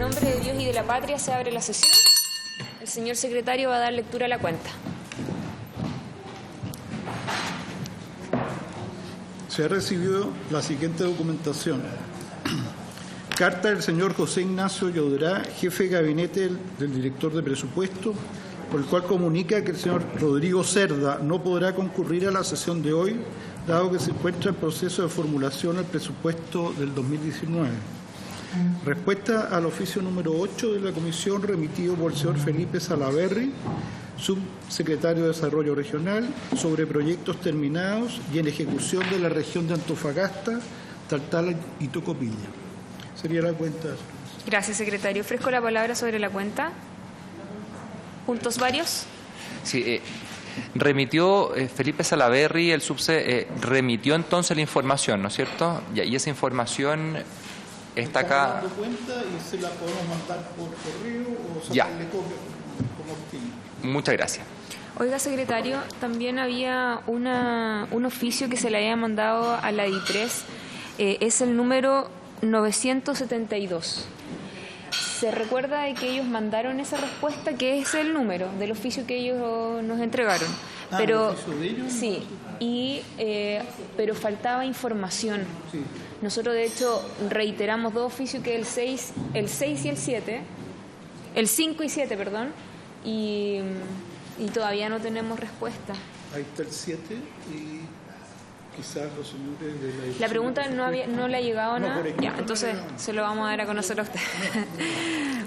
nombre de Dios y de la patria se abre la sesión. El señor secretario va a dar lectura a la cuenta. Se ha recibido la siguiente documentación. Carta del señor José Ignacio Llodrá, jefe de gabinete del director de presupuesto, por el cual comunica que el señor Rodrigo Cerda no podrá concurrir a la sesión de hoy, dado que se encuentra en proceso de formulación del presupuesto del 2019. Respuesta al oficio número 8 de la comisión remitido por el señor Felipe Salaverry, subsecretario de Desarrollo Regional, sobre proyectos terminados y en ejecución de la región de Antofagasta, Taltal y Tocopilla. Sería la cuenta. Gracias, secretario. Ofrezco la palabra sobre la cuenta. ¿Puntos varios? Sí, remitió Felipe Salaverry, el remitió entonces la información, ¿no es cierto? Y esa información está acá. Dando cuenta y se la podemos mandar por correo o sacarle copia como optimo. Muchas gracias. Oiga, secretario, también había un oficio que se le había mandado a la DIPRES. Es el número 972. ¿Se recuerda de que ellos mandaron esa respuesta, que es el número del oficio que ellos nos entregaron? Pero ¿el oficio de ellos? Sí, pero faltaba información. Sí. Nosotros, de hecho, reiteramos dos oficios, que es el 6 y el 7, el 5 y 7, perdón, y todavía no tenemos respuesta. Ahí está el 7 y quizás los señores de la dirección. La pregunta no le ha llegado nada. correcto. Ya, entonces se lo vamos a dar a conocer a usted.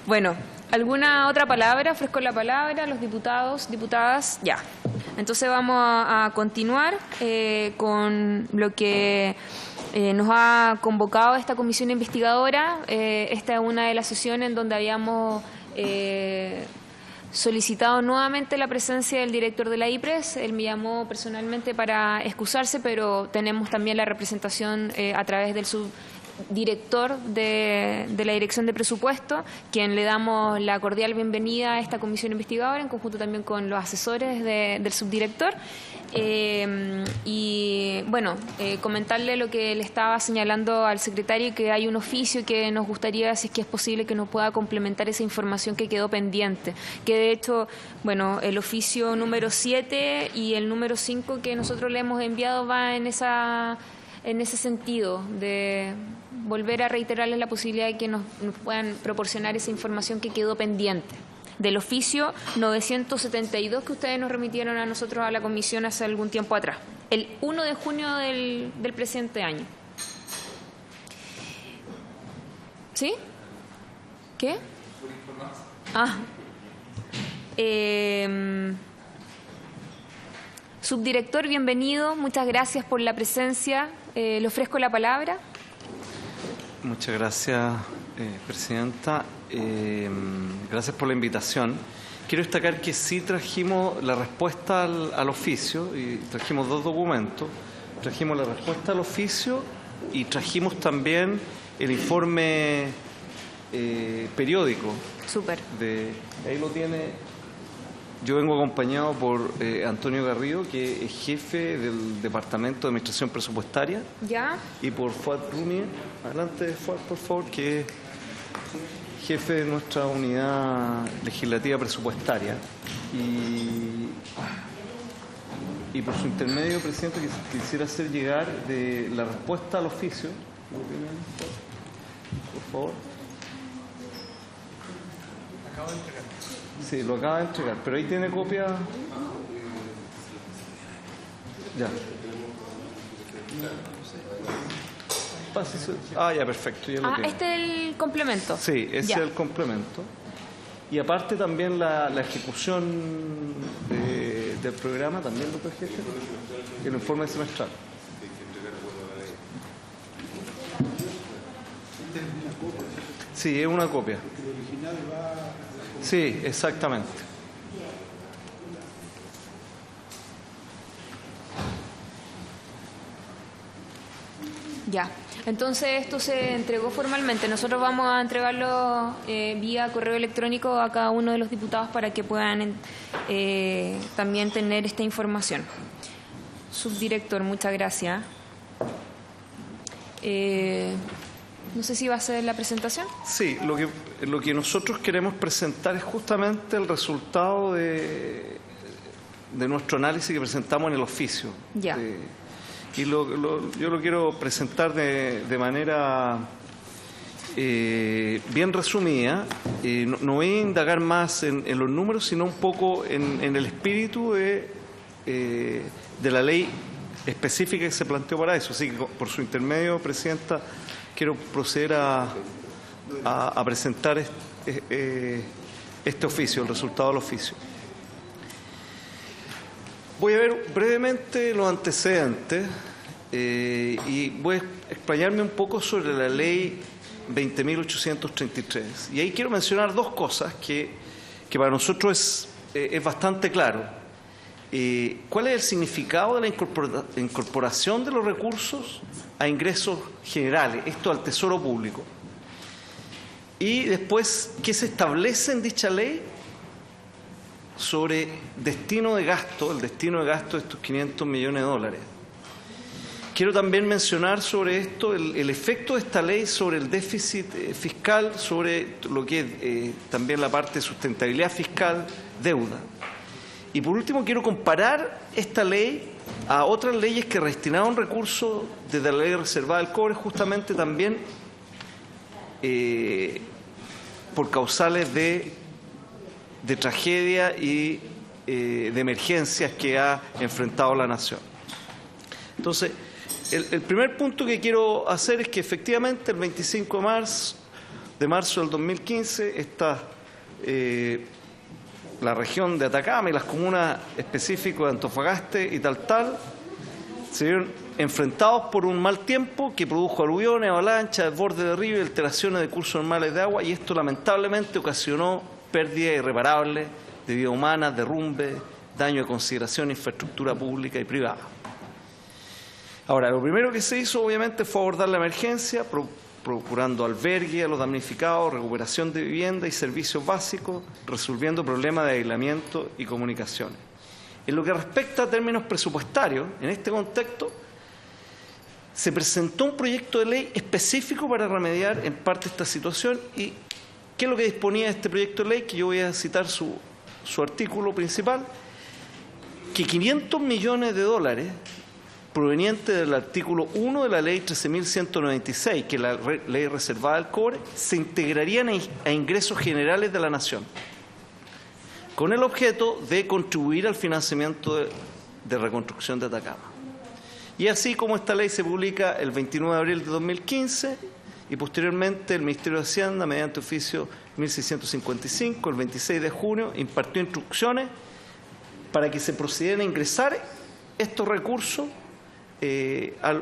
Bueno, ¿alguna otra palabra? Ofrezco la palabra a los diputados, diputadas. Ya. Entonces vamos a continuar con lo que nos ha convocado esta comisión investigadora. Esta es una de las sesiones en donde habíamos solicitado nuevamente la presencia del director de la DIPRES. Él me llamó personalmente para excusarse, pero tenemos también la representación a través del subdirector de la Dirección de Presupuesto, quien le damos la cordial bienvenida a esta comisión investigadora, en conjunto también con los asesores del subdirector. Y bueno, comentarle lo que le estaba señalando al secretario, que hay un oficio que nos gustaría, si es que es posible, que nos pueda complementar esa información que quedó pendiente, que de hecho, bueno, el oficio número 7 y el número 5 que nosotros le hemos enviado va en ese sentido, de volver a reiterarles la posibilidad de que nos puedan proporcionar esa información que quedó pendiente del oficio 972 que ustedes nos remitieron a nosotros, a la comisión, hace algún tiempo atrás, el 1 de junio del presente año. ¿Sí? ¿Qué? Subdirector, bienvenido, muchas gracias por la presencia. Le ofrezco la palabra. Muchas gracias, presidenta. Gracias por la invitación. Quiero destacar que sí trajimos la respuesta al oficio y trajimos dos documentos. Trajimos la respuesta al oficio y trajimos también el informe periódico. Súper. Ahí lo tiene. Yo vengo acompañado por Antonio Garrido, que es jefe del Departamento de Administración Presupuestaria. ¿Ya? Y por Fuad Rumi. Adelante, Fuad, por favor, que es jefe de nuestra unidad legislativa presupuestaria. Y por su intermedio, presidente, quisiera hacer llegar de la respuesta al oficio. Por favor. Acabo de entregar. Sí, lo acaba de entregar, pero ahí tiene copia. Ya. Ya, perfecto. Ya lo tiene. Este es el complemento. Sí, ese es el complemento. Y aparte también la ejecución del programa, también lo trajiste, el informe semestral. Sí, es una copia. Sí, exactamente. Ya. Entonces esto se entregó formalmente. Nosotros vamos a entregarlo vía correo electrónico a cada uno de los diputados para que puedan también tener esta información. Subdirector, muchas gracias. No sé si va a ser la presentación. Sí, lo que nosotros queremos presentar es justamente el resultado de nuestro análisis que presentamos en el oficio. Ya. Y yo lo quiero presentar de manera bien resumida. No voy a indagar más en los números, sino un poco en el espíritu de la ley específica que se planteó para eso. Así que, por su intermedio, Presidenta, quiero proceder a presentar este oficio, el resultado del oficio. Voy a ver brevemente los antecedentes y voy a explayarme un poco sobre la ley 20.833. Y ahí quiero mencionar dos cosas que para nosotros es bastante claro. ¿Cuál es el significado de la incorporación de los recursos a ingresos generales, esto al Tesoro Público? Y después, ¿qué se establece en dicha ley sobre destino de gasto, el destino de gasto de estos 500 millones de dólares? Quiero también mencionar sobre esto el efecto de esta ley sobre el déficit fiscal, sobre lo que es también la parte de sustentabilidad fiscal, deuda. Y por último, quiero comparar esta ley a otras leyes que destinaron recursos desde la ley reservada del cobre, justamente también por causales de tragedia y de emergencias que ha enfrentado la nación. Entonces, el primer punto que quiero hacer es que efectivamente el 25 de marzo del 2015 la región de Atacama y las comunas específicas de Antofagasta y Taltal se vieron enfrentados por un mal tiempo que produjo aluviones, avalanchas, desbordes de ríos y alteraciones de cursos normales de agua, y esto lamentablemente ocasionó pérdidas irreparables de vida humana, derrumbes, daño de consideración de infraestructura pública y privada. Ahora, lo primero que se hizo obviamente fue abordar la emergencia, procurando albergue a los damnificados, recuperación de vivienda y servicios básicos, resolviendo problemas de aislamiento y comunicaciones. En lo que respecta a términos presupuestarios, en este contexto, se presentó un proyecto de ley específico para remediar en parte esta situación. ¿Y qué es lo que disponía este proyecto de ley? Que yo voy a citar su artículo principal, que 500 millones de dólares proveniente del artículo 1 de la ley 13.196, que es la ley reservada del cobre, se integrarían a ingresos generales de la nación, con el objeto de contribuir al financiamiento de reconstrucción de Atacama. Y así como esta ley se publica el 29 de abril de 2015 y posteriormente el Ministerio de Hacienda, mediante oficio 1655, el 26 de junio, impartió instrucciones para que se procedieran a ingresar estos recursos a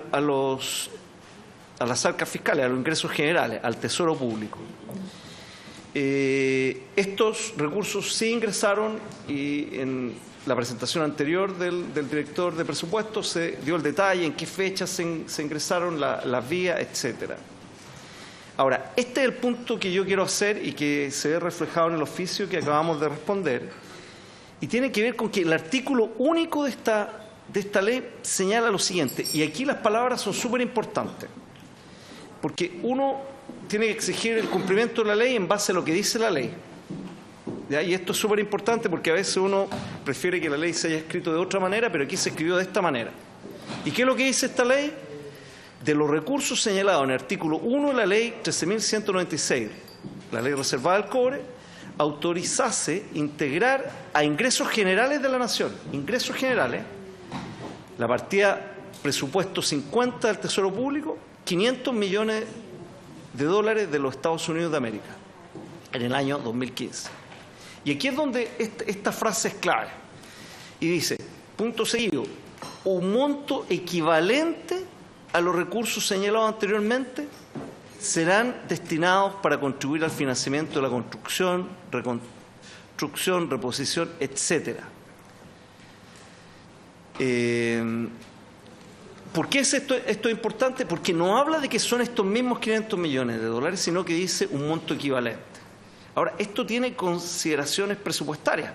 las arcas fiscales, a los ingresos generales, al Tesoro Público. Estos recursos sí ingresaron y en la presentación anterior del director de presupuesto se dio el detalle en qué fechas se ingresaron, las vías, etcétera. Ahora, este es el punto que yo quiero hacer y que se ve reflejado en el oficio que acabamos de responder, y tiene que ver con que el artículo único de esta ley señala lo siguiente, y aquí las palabras son súper importantes, porque uno tiene que exigir el cumplimiento de la ley en base a lo que dice la ley. ¿Ya? Y esto es súper importante porque a veces uno prefiere que la ley se haya escrito de otra manera, pero aquí se escribió de esta manera. ¿Y qué es lo que dice esta ley? De los recursos señalados en el artículo 1 de la ley 13.196, la ley reservada del cobre, autorizase integrar a ingresos generales de la nación, ingresos generales, la partida presupuesto 50 del Tesoro Público, 500 millones de dólares de los Estados Unidos de América en el año 2015. Y aquí es donde esta frase es clave. Y dice, punto seguido, un monto equivalente a los recursos señalados anteriormente serán destinados para contribuir al financiamiento de la construcción, reconstrucción, reposición, etcétera. ¿Por qué es esto importante? Porque no habla de que son estos mismos 500 millones de dólares, sino que dice un monto equivalente. Ahora, esto tiene consideraciones presupuestarias.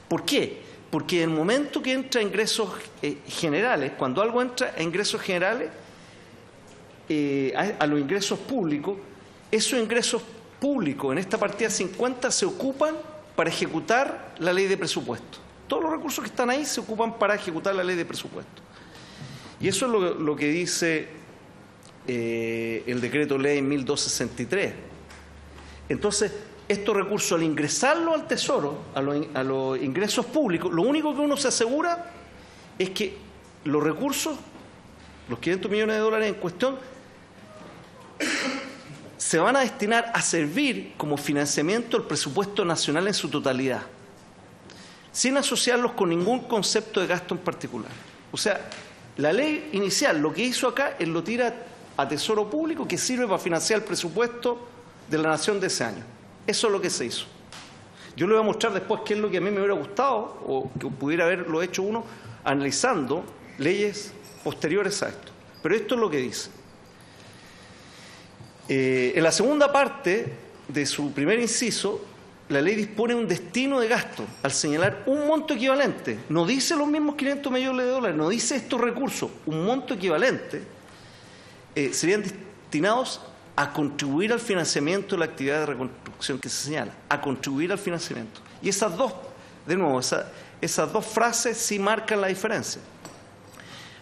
¿Por qué? Porque en el momento que entra a ingresos generales, cuando algo entra a ingresos generales, a los ingresos públicos, esos ingresos públicos en esta partida 50 se ocupan para ejecutar la ley de presupuesto. Todos los recursos que están ahí se ocupan para ejecutar la ley de presupuesto. Y eso es lo que dice el decreto ley 1263. Entonces, estos recursos, al ingresarlos al Tesoro, a los ingresos públicos, lo único que uno se asegura es que los recursos, los 500 millones de dólares en cuestión, se van a destinar a servir como financiamiento del presupuesto nacional en su totalidad, sin asociarlos con ningún concepto de gasto en particular. O sea, la ley inicial lo que hizo acá es lo tira a Tesoro Público, que sirve para financiar el presupuesto de la nación de ese año. Eso es lo que se hizo. Yo le voy a mostrar después qué es lo que a mí me hubiera gustado o que pudiera haberlo hecho uno analizando leyes posteriores a esto. Pero esto es lo que dice. En la segunda parte de su primer inciso, la ley dispone un destino de gasto al señalar un monto equivalente. No dice los mismos 500 millones de dólares, no dice estos recursos. Un monto equivalente serían destinados a contribuir al financiamiento de la actividad de reconstrucción que se señala, a contribuir al financiamiento. Y esas dos, de nuevo, esas dos frases sí marcan la diferencia.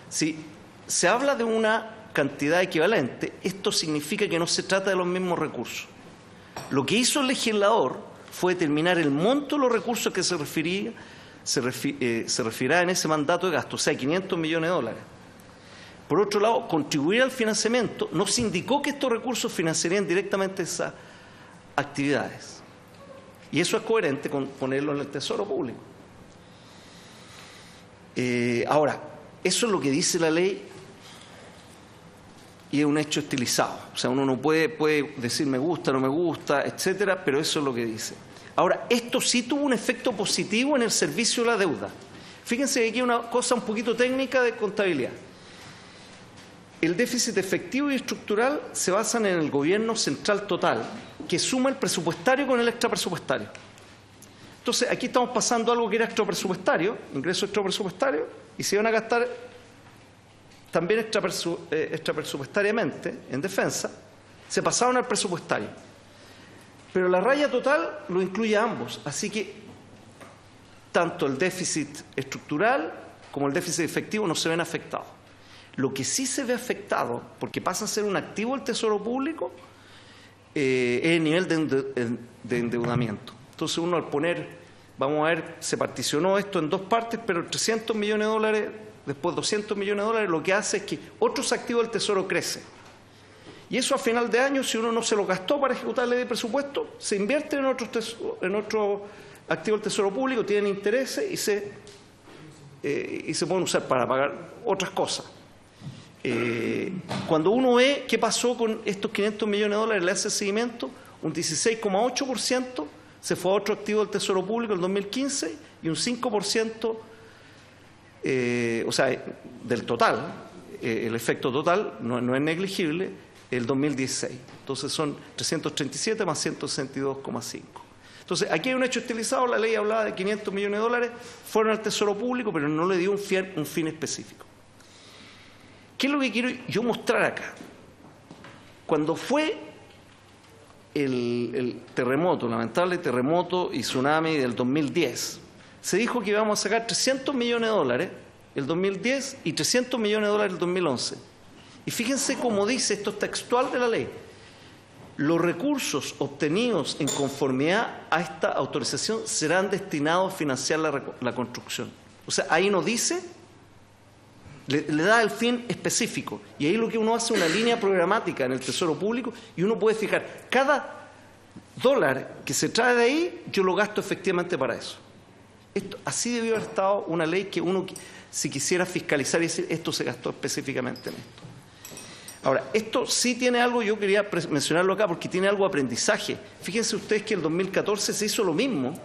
Si se habla de una cantidad equivalente, esto significa que no se trata de los mismos recursos. Lo que hizo el legislador fue determinar el monto de los recursos que se referirá en ese mandato de gasto, o sea, 500 millones de dólares. Por otro lado, contribuir al financiamiento no se indicó que estos recursos financiarían directamente esas actividades. Y eso es coherente con ponerlo en el Tesoro Público. Ahora, eso es lo que dice la ley y es un hecho estilizado. O sea, uno no puede decir me gusta, no me gusta, etcétera, pero eso es lo que dice. Ahora, esto sí tuvo un efecto positivo en el servicio de la deuda. Fíjense que aquí hay una cosa un poquito técnica de contabilidad. El déficit efectivo y estructural se basan en el gobierno central total, que suma el presupuestario con el extrapresupuestario. Entonces, aquí estamos pasando algo que era extrapresupuestario, ingreso extrapresupuestario, y se iban a gastar también extrapresupuestariamente en defensa, se pasaron al presupuestario. Pero la raya total lo incluye a ambos, así que tanto el déficit estructural como el déficit efectivo no se ven afectados. Lo que sí se ve afectado, porque pasa a ser un activo del Tesoro Público, es el nivel de endeudamiento. Entonces uno al poner, vamos a ver, se particionó esto en dos partes, pero 300 millones de dólares, después 200 millones de dólares, lo que hace es que otros activos del Tesoro crecen. Y eso a final de año, si uno no se lo gastó para ejecutar la ley de presupuesto, se invierte en otros activos del Tesoro Público, tienen intereses y se pueden usar para pagar otras cosas. Cuando uno ve qué pasó con estos 500 millones de dólares, le hace seguimiento, un 16,8% se fue a otro activo del Tesoro Público en el 2015 y un 5%, o sea, del total, el efecto total no es negligible, el 2016. Entonces son 337 más 162,5. Entonces, aquí hay un hecho estilizado, la ley hablaba de 500 millones de dólares, fueron al Tesoro Público, pero no le dio un fin específico. ¿Qué es lo que quiero yo mostrar acá? Cuando fue el terremoto, lamentable terremoto y tsunami del 2010, se dijo que íbamos a sacar 300 millones de dólares el 2010 y 300 millones de dólares el 2011. Y fíjense cómo dice, esto es textual de la ley, los recursos obtenidos en conformidad a esta autorización serán destinados a financiar la construcción. O sea, ahí no dice, le da el fin específico. Y ahí lo que uno hace es una línea programática en el Tesoro Público y uno puede fijar, cada dólar que se trae de ahí, yo lo gasto efectivamente para eso. Así debió haber estado una ley que uno, si quisiera fiscalizar y decir, esto se gastó específicamente en esto. Ahora, esto sí tiene algo, yo quería mencionarlo acá, porque tiene algo de aprendizaje. Fíjense ustedes que en el 2014 se hizo lo mismo,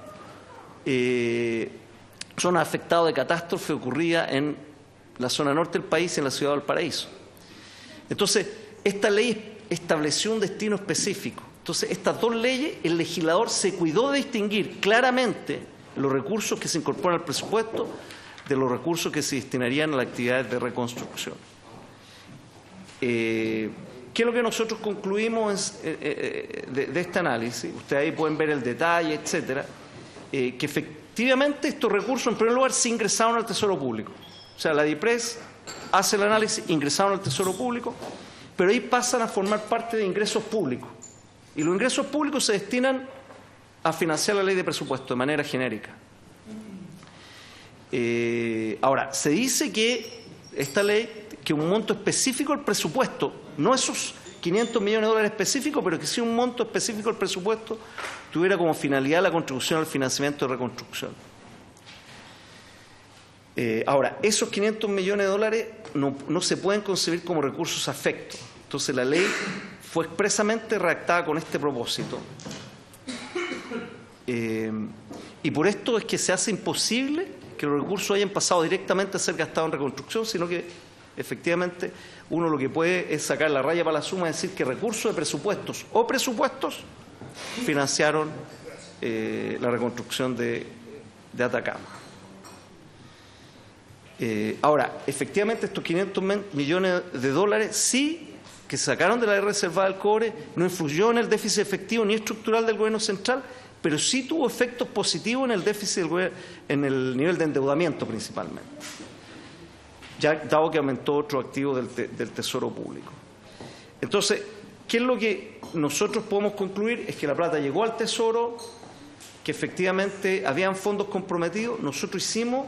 zona afectada de catástrofe ocurrida en la zona norte del país, en la ciudad de Valparaíso. Entonces, esta ley estableció un destino específico. Entonces, estas dos leyes, el legislador se cuidó de distinguir claramente los recursos que se incorporan al presupuesto de los recursos que se destinarían a las actividades de reconstrucción. ¿qué es lo que nosotros concluimos de este análisis? Ustedes ahí pueden ver el detalle, etcétera, que efectivamente estos recursos, en primer lugar, se ingresaron al Tesoro Público. O sea, la DIPRES hace el análisis, ingresaron al Tesoro Público, pero ahí pasan a formar parte de ingresos públicos. Y los ingresos públicos se destinan a financiar la ley de presupuesto de manera genérica. Ahora, se dice que esta ley, que un monto específico del presupuesto, no esos 500 millones de dólares específicos, pero que sí un monto específico del presupuesto, tuviera como finalidad la contribución al financiamiento de reconstrucción. Ahora, esos 500 millones de dólares no se pueden concebir como recursos afectos. Entonces, la ley fue expresamente redactada con este propósito. Y por esto es que se hace imposible que los recursos hayan pasado directamente a ser gastados en reconstrucción, sino que efectivamente uno lo que puede es sacar la raya para la suma y decir que recursos de presupuestos o presupuestos financiaron la reconstrucción de Atacama. Ahora, efectivamente estos 500 millones de dólares sí que se sacaron de la reserva del cobre no influyó en el déficit efectivo ni estructural del gobierno central, pero sí tuvo efectos positivos en el déficit en el nivel de endeudamiento principalmente, ya dado que aumentó otro activo del Tesoro Público. Entonces, ¿qué es lo que nosotros podemos concluir? Es que la plata llegó al Tesoro, que efectivamente habían fondos comprometidos. Nosotros hicimos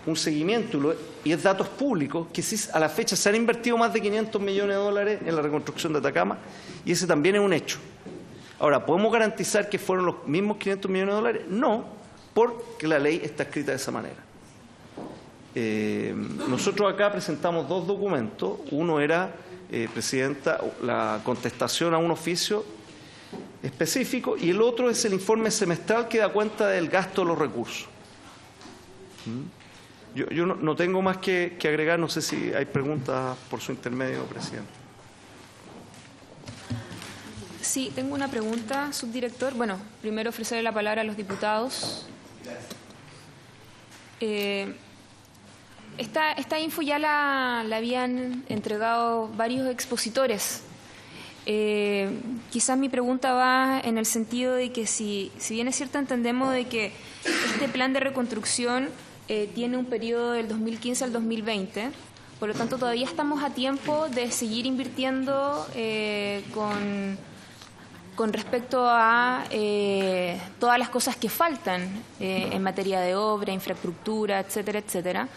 un seguimiento, y es datos públicos, que sí, a la fecha se han invertido más de 500 millones de dólares en la reconstrucción de Atacama, y ese también es un hecho. Ahora, ¿podemos garantizar que fueron los mismos 500 millones de dólares? No, porque la ley está escrita de esa manera. Nosotros acá presentamos dos documentos. Uno era, Presidenta, la contestación a un oficio específico, y el otro es el informe semestral que da cuenta del gasto de los recursos. Yo no tengo más que agregar. No sé si hay preguntas por su intermedio, Presidente. Sí, tengo una pregunta, subdirector. Bueno, primero ofrecerle la palabra a los diputados. Esta info ya la habían entregado varios expositores. Quizás mi pregunta va en el sentido de que si bien es cierto, entendemos de que este plan de reconstrucción tiene un periodo del 2015 al 2020, por lo tanto todavía estamos a tiempo de seguir invirtiendo con respecto a todas las cosas que faltan en materia de obra, infraestructura, etcétera, etcétera.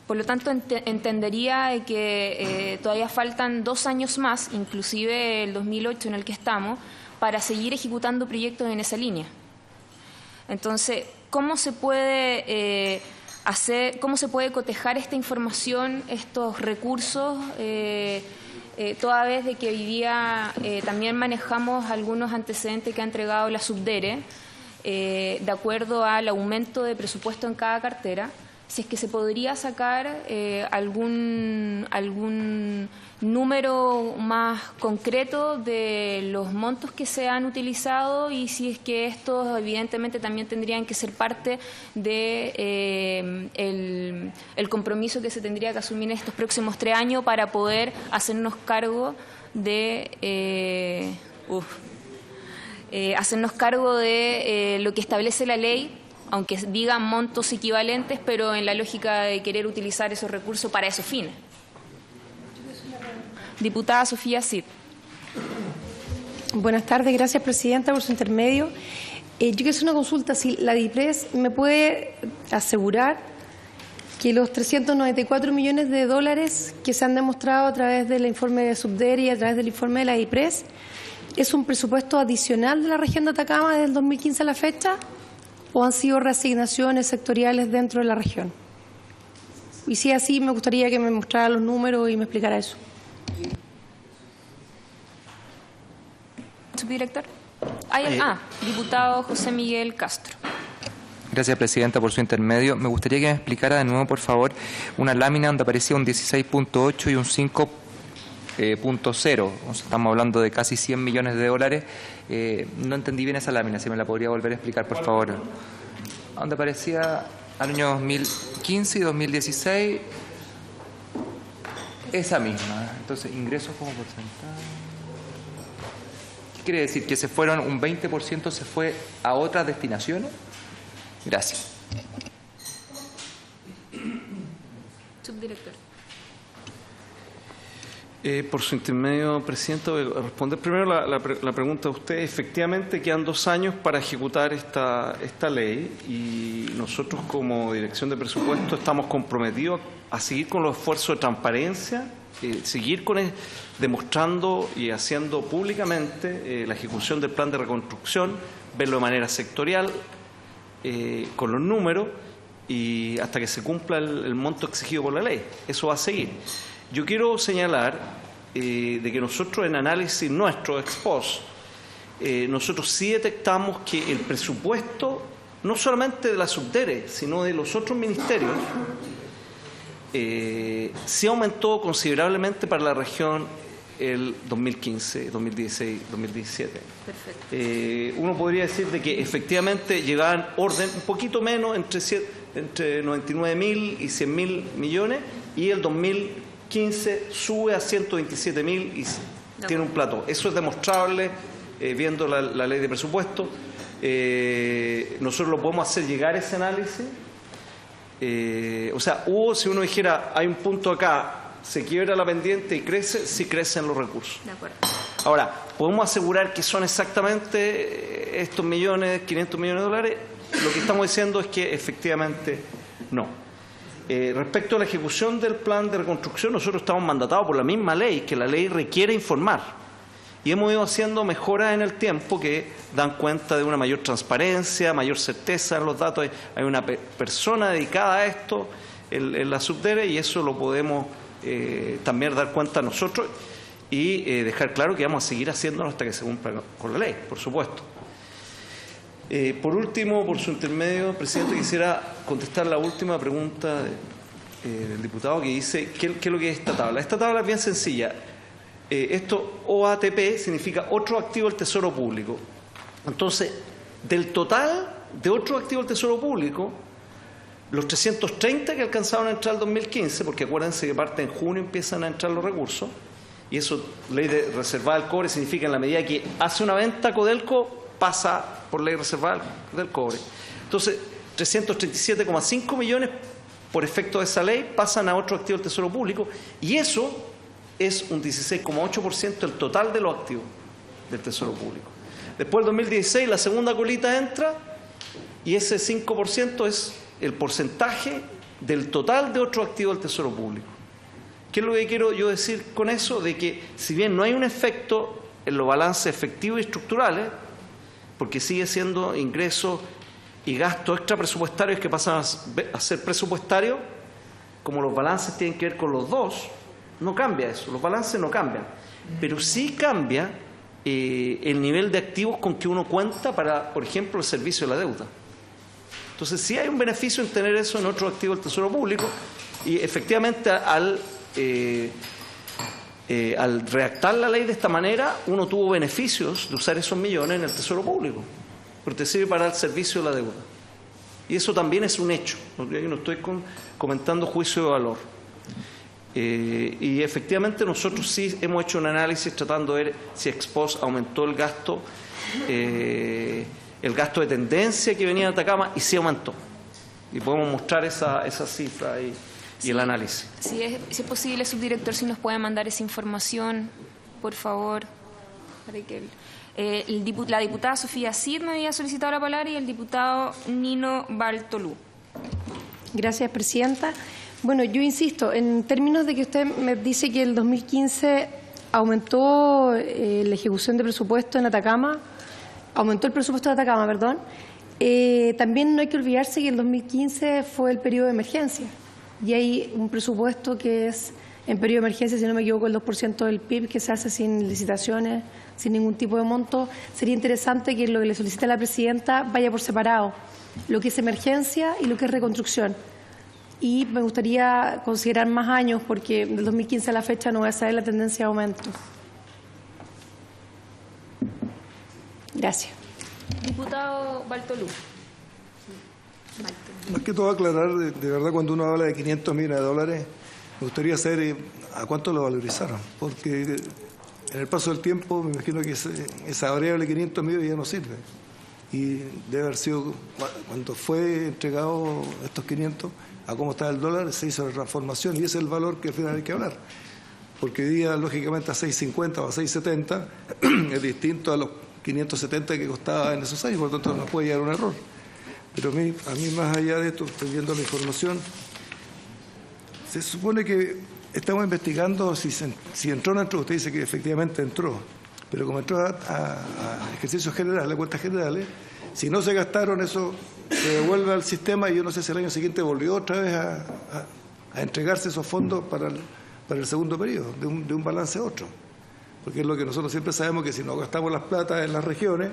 Por lo tanto, entendería que todavía faltan 2 años más, inclusive el 2008 en el que estamos, para seguir ejecutando proyectos en esa línea. Entonces, ¿cómo se puede cómo se puede cotejar esta información, estos recursos, toda vez de que hoy día también manejamos algunos antecedentes que ha entregado la Subdere, de acuerdo al aumento de presupuesto en cada cartera? Si es que se podría sacar algún número más concreto de los montos que se han utilizado, y si es que estos evidentemente también tendrían que ser parte de el compromiso que se tendría que asumir en estos próximos 3 años para poder hacernos cargo de lo que establece la ley, aunque digan montos equivalentes, pero en la lógica de querer utilizar esos recursos para esos fines. Diputada Sofía Cid. Buenas tardes, gracias Presidenta por su intermedio. Yo quiero hacer una consulta. Si la DIPRES me puede asegurar que los 394 millones de dólares que se han demostrado a través del informe de Subdere y a través del informe de la DIPRES es un presupuesto adicional de la región de Atacama desde el 2015 a la fecha, o han sido reasignaciones sectoriales dentro de la región. Y si es así, me gustaría que me mostrara los números y me explicara eso. Subdirector. Diputado José Miguel Castro. Gracias, Presidenta, por su intermedio. Me gustaría que me explicara de nuevo, por favor, una lámina donde aparecía un 16.8 y un 5.0. Estamos hablando de casi 100 millones de dólares. No entendí bien esa lámina, si me la podría volver a explicar, por favor. Donde aparecía año 2015 y 2016, esa misma. Entonces, ingresos como porcentaje. ¿Qué quiere decir? ¿Que se fueron un 20% se fue a otras destinaciones? Gracias. Subdirector. Por su intermedio, Presidenta, voy a responder primero la pregunta de usted. Efectivamente, quedan 2 años para ejecutar esta ley y nosotros como Dirección de Presupuesto estamos comprometidos a seguir con los esfuerzos de transparencia, seguir demostrando y haciendo públicamente la ejecución del plan de reconstrucción, verlo de manera sectorial, con los números y hasta que se cumpla el monto exigido por la ley. Eso va a seguir. Yo quiero señalar de que nosotros en análisis nuestro ex post, nosotros sí detectamos que el presupuesto, no solamente de la Subdere, sino de los otros ministerios, sí aumentó considerablemente para la región el 2015, 2016, 2017. Perfecto. Uno podría decir de que efectivamente llegaban orden un poquito menos, entre 99.000 y 100.000 millones, y el 2015 sube a 127.000 y tiene un plató. Eso es demostrable viendo la ley de presupuesto. Nosotros lo podemos hacer llegar ese análisis. O sea, si uno dijera, hay un punto acá, se quiebra la pendiente y crece, sí crecen los recursos. De acuerdo. Ahora, ¿podemos asegurar que son exactamente estos millones, 500 millones de dólares? Lo que estamos diciendo es que efectivamente no. Respecto a la ejecución del plan de reconstrucción, nosotros estamos mandatados por la misma ley, que la ley requiere informar. Y hemos ido haciendo mejoras en el tiempo que dan cuenta de una mayor transparencia, mayor certeza en los datos. Hay una persona dedicada a esto en la Subdere y eso lo podemos también dar cuenta nosotros y dejar claro que vamos a seguir haciéndolo hasta que se cumpla con la ley, por supuesto. Por último, por su intermedio, Presidente, quisiera contestar la última pregunta del diputado que dice ¿qué es lo que es esta tabla? Esta tabla es bien sencilla. Esto OATP significa otro activo del Tesoro Público. Entonces, del total de otro activo del Tesoro Público, los 330 que alcanzaron a entrar en 2015, porque acuérdense que parte en junio empiezan a entrar los recursos, y eso, ley de reservada del cobre, significa en la medida que hace una venta Codelco, pasa por ley reservada del cobre. Entonces, 337,5 millones por efecto de esa ley pasan a otro activo del Tesoro Público, y eso es un 16,8% del total de los activos del Tesoro Público. Después del 2016, la segunda colita entra, y ese 5% es el porcentaje del total de otro activo del Tesoro Público. ¿Qué es lo que quiero yo decir con eso? De que si bien no hay un efecto en los balances efectivos y estructurales, porque sigue siendo ingresos y gastos extrapresupuestarios que pasan a ser presupuestarios, como los balances tienen que ver con los dos, no cambia eso, los balances no cambian, pero sí cambia el nivel de activos con que uno cuenta para, por ejemplo, el servicio de la deuda. Entonces, sí hay un beneficio en tener eso en otro activo del Tesoro Público y efectivamente al redactar la ley de esta manera, uno tuvo beneficios de usar esos millones en el Tesoro Público, porque te sirve para el servicio de la deuda. Y eso también es un hecho, yo no estoy comentando juicio de valor. Y efectivamente nosotros sí hemos hecho un análisis tratando de ver si ex post aumentó el gasto de tendencia que venía de Atacama, y sí aumentó. Y podemos mostrar esa cifra y el análisis. Si es posible, subdirector, si nos puede mandar esa información, por favor. Para que la diputada Sofía Cid me había solicitado la palabra y el diputado Nino Baltolú. Gracias, Presidenta. Bueno, yo insisto, en términos de que usted me dice que el 2015 aumentó la ejecución de presupuesto en Atacama, aumentó el presupuesto de Atacama, perdón, también no hay que olvidarse que el 2015 fue el periodo de emergencia y hay un presupuesto que es en periodo de emergencia, si no me equivoco, el 2% del PIB que se hace sin licitaciones, sin ningún tipo de monto. Sería interesante que lo que le solicita la Presidenta vaya por separado, lo que es emergencia y lo que es reconstrucción. Y me gustaría considerar más años porque del 2015 a la fecha no voy a saber la tendencia de aumento. Gracias. Diputado Baltolú. Más que todo aclarar, de verdad, cuando uno habla de 500 millones de dólares, me gustaría saber a cuánto lo valorizaron, porque en el paso del tiempo me imagino que esa variable 500 millones ya no sirve. Y debe haber sido, cuando fue entregado estos 500, a cómo está el dólar, se hizo la transformación y ese es el valor que al final hay que hablar. Porque hoy día, lógicamente, a 6.50 o a 6.70 es distinto a los 570 que costaba en esos años, por lo tanto no puede llegar a un error. Pero a mí más allá de esto, estoy viendo la información, se supone que estamos investigando si entró o no entró. Usted dice que efectivamente entró, pero como entró a ejercicios generales, a cuentas generales, si no se gastaron, eso se devuelve al sistema y yo no sé si el año siguiente volvió otra vez a entregarse esos fondos para el segundo periodo, de un balance a otro. Porque es lo que nosotros siempre sabemos, que si no gastamos las platas en las regiones,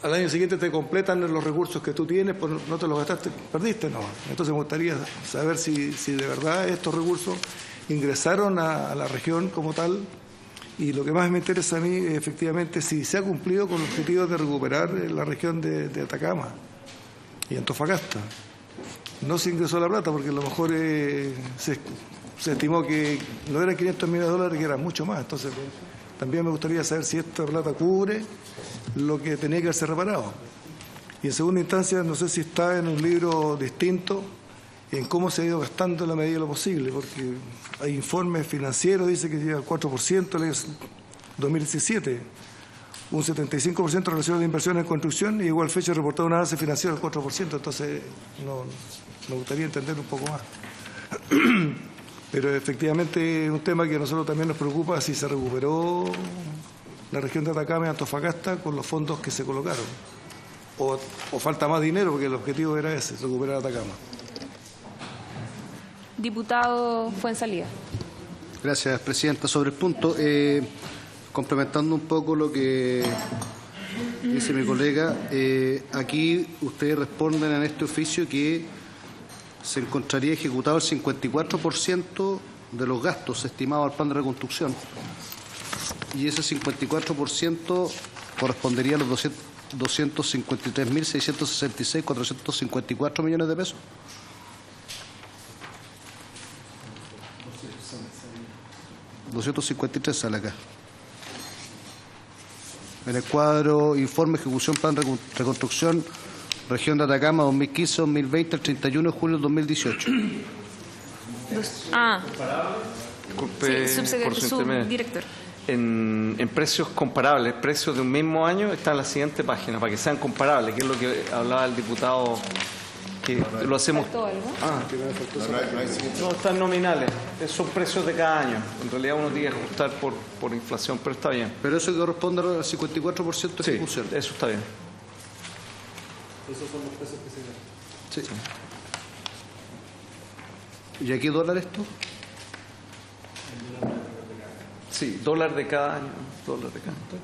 al año siguiente te completan los recursos que tú tienes, pues no te los gastaste, perdiste, no. Entonces me gustaría saber si de verdad estos recursos ingresaron a la región como tal, y lo que más me interesa a mí es efectivamente si se ha cumplido con los objetivos de recuperar la región de Atacama y Antofagasta. No se ingresó la plata porque a lo mejor se estimó que no eran 500 millones de dólares, que eran mucho más. Entonces también me gustaría saber si esta plata cubre lo que tenía que haberse reparado. Y en segunda instancia, no sé si está en un libro distinto en cómo se ha ido gastando en la medida de lo posible, porque hay informes financieros, dice que llega al 4% en el 2017, un 75% en relación a la inversión en construcción, y igual fecha reportado una base financiera del 4%, entonces me gustaría entender un poco más. Pero efectivamente es un tema que a nosotros también nos preocupa, si se recuperó la región de Atacama y Antofagasta con los fondos que se colocaron. O falta más dinero, porque el objetivo era ese, recuperar Atacama. Diputado Fuenzalía. Gracias, Presidenta. Sobre el punto, complementando un poco lo que dice mi colega, aquí ustedes responden en este oficio que se encontraría ejecutado el 54% de los gastos estimados al plan de reconstrucción, y ese 54% correspondería a los 253.666.454 millones de pesos. $253 sale acá. En el cuadro informe ejecución plan reconstrucción región de Atacama 2015-2020 el 31 de julio de 2018. Disculpe Sí, por su intermedio. Subdirector. En precios comparables, precios de un mismo año, está en la siguiente página, para que sean comparables, que es lo que hablaba el diputado, que lo hacemos. ¿Faltó algo? No, están nominales, son precios de cada año. En realidad uno tiene que ajustar por inflación, pero está bien. Pero eso corresponde al 54% de ejecución. Sí, eso está bien. Esos son los precios que se ganan. Sí. ¿Y a qué dólar esto? Sí, dólar de cada año.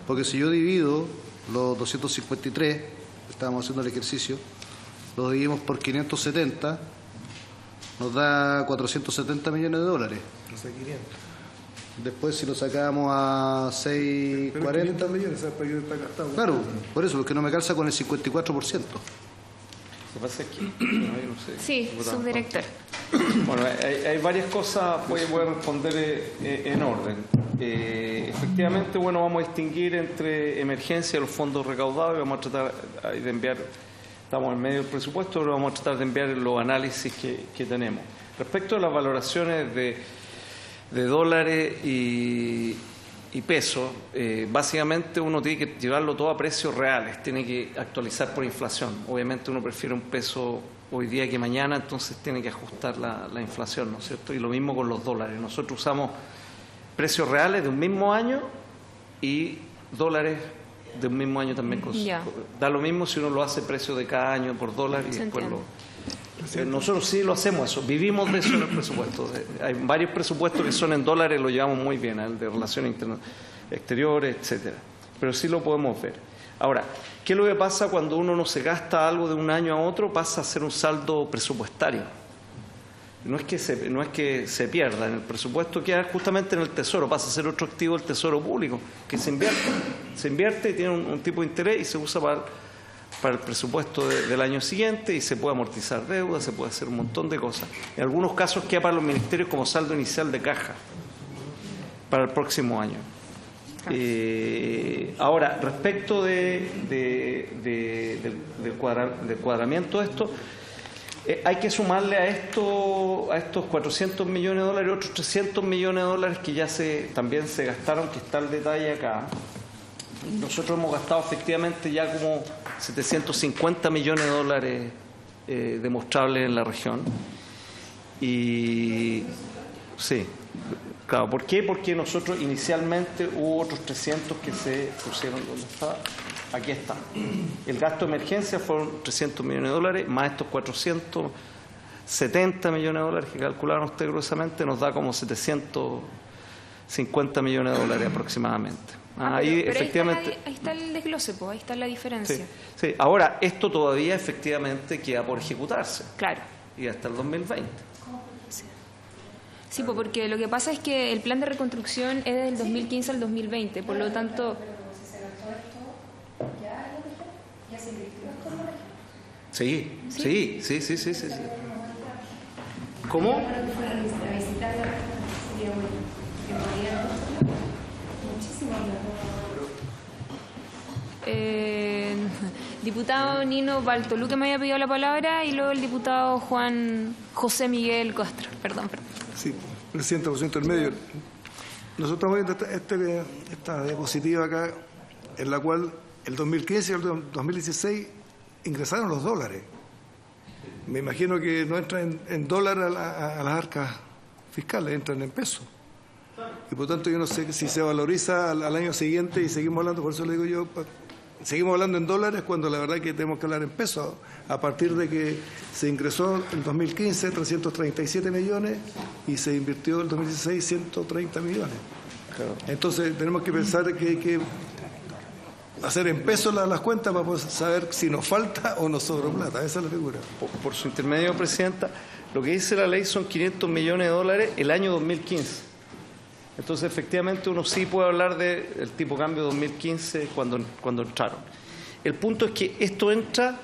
Porque si yo divido los 253, estábamos haciendo el ejercicio, lo dividimos por 570, nos da 470 millones de dólares. No sé, 500. Después, si lo sacamos a 640... 500 millones, ¿sabes para qué está gastado? Claro, por eso, porque no me calza con el 54%. ¿Qué pasa aquí? No sé. Sí, subdirector. Bueno, hay varias cosas, voy a responder en orden. Efectivamente, bueno, vamos a distinguir entre emergencia y los fondos recaudados y vamos a tratar de enviar, estamos en medio del presupuesto, pero vamos a tratar de enviar los análisis que tenemos. Respecto a las valoraciones de dólares y pesos, básicamente uno tiene que llevarlo todo a precios reales, tiene que actualizar por inflación. Obviamente uno prefiere un peso hoy día que mañana, entonces tiene que ajustar la inflación, ¿no es cierto? Y lo mismo con los dólares. Nosotros usamos precios reales de un mismo año y dólares de un mismo año también. Da lo mismo si uno lo hace precio de cada año por dólar y después nosotros sí lo hacemos eso, vivimos de eso en el presupuesto. Hay varios presupuestos que son en dólares, lo llevamos muy bien, el de relaciones exteriores, etcétera. Pero sí lo podemos ver. Ahora, ¿qué es lo que pasa cuando uno no se gasta algo de un año a otro? Pasa a ser un saldo presupuestario. No es que se pierda en el presupuesto, queda justamente en el tesoro, pasa a ser otro activo del tesoro público, que se invierte y tiene un tipo de interés y se usa para el presupuesto del año siguiente y se puede amortizar deuda, se puede hacer un montón de cosas. En algunos casos queda para los ministerios como saldo inicial de caja para el próximo año. Ahora, respecto del cuadramiento de esto, hay que sumarle a estos 400 millones de dólares otros 300 millones de dólares que ya también se gastaron, que está el detalle acá. Nosotros hemos gastado efectivamente ya como 750 millones de dólares demostrables en la región. Y sí, claro, ¿por qué? Porque nosotros inicialmente hubo otros 300 que se pusieron, ¿dónde está? Aquí está. El gasto de emergencia fueron 300 millones de dólares, más estos 470 millones de dólares que calcularon ustedes gruesamente, nos da como 750 millones de dólares aproximadamente. Ahí pero efectivamente. ahí está el desglose, pues, ahí está la diferencia. Sí. Ahora, esto todavía efectivamente queda por ejecutarse. Claro. Y hasta el 2020. Sí, pues porque lo que pasa es que el plan de reconstrucción es del 2015 al 2020, por lo tanto... Sí. ¿Cómo? Diputado Nino Bartolú, que me había pedido la palabra, y luego el diputado José Miguel Castro. Perdón. Sí, presidenta, por ciento del medio. Nosotros estamos viendo esta diapositiva acá, en la cual el 2015 y el 2016 ingresaron los dólares. Me imagino que no entran en dólar a las arcas fiscales, entran en pesos. Y por tanto yo no sé si se valoriza al año siguiente y seguimos hablando, por eso le digo yo, seguimos hablando en dólares cuando la verdad es que tenemos que hablar en pesos, a partir de que se ingresó en 2015 337 millones y se invirtió en 2016 130 millones. Claro. Entonces tenemos que pensar que hay que hacer en pesos las cuentas para poder saber si nos falta o nos sobra plata. Esa es la figura. Por su intermedio, Presidenta, lo que dice la ley son 500 millones de dólares el año 2015. Entonces, efectivamente, uno sí puede hablar del tipo de cambio 2015 cuando entraron. El punto es que esto entra,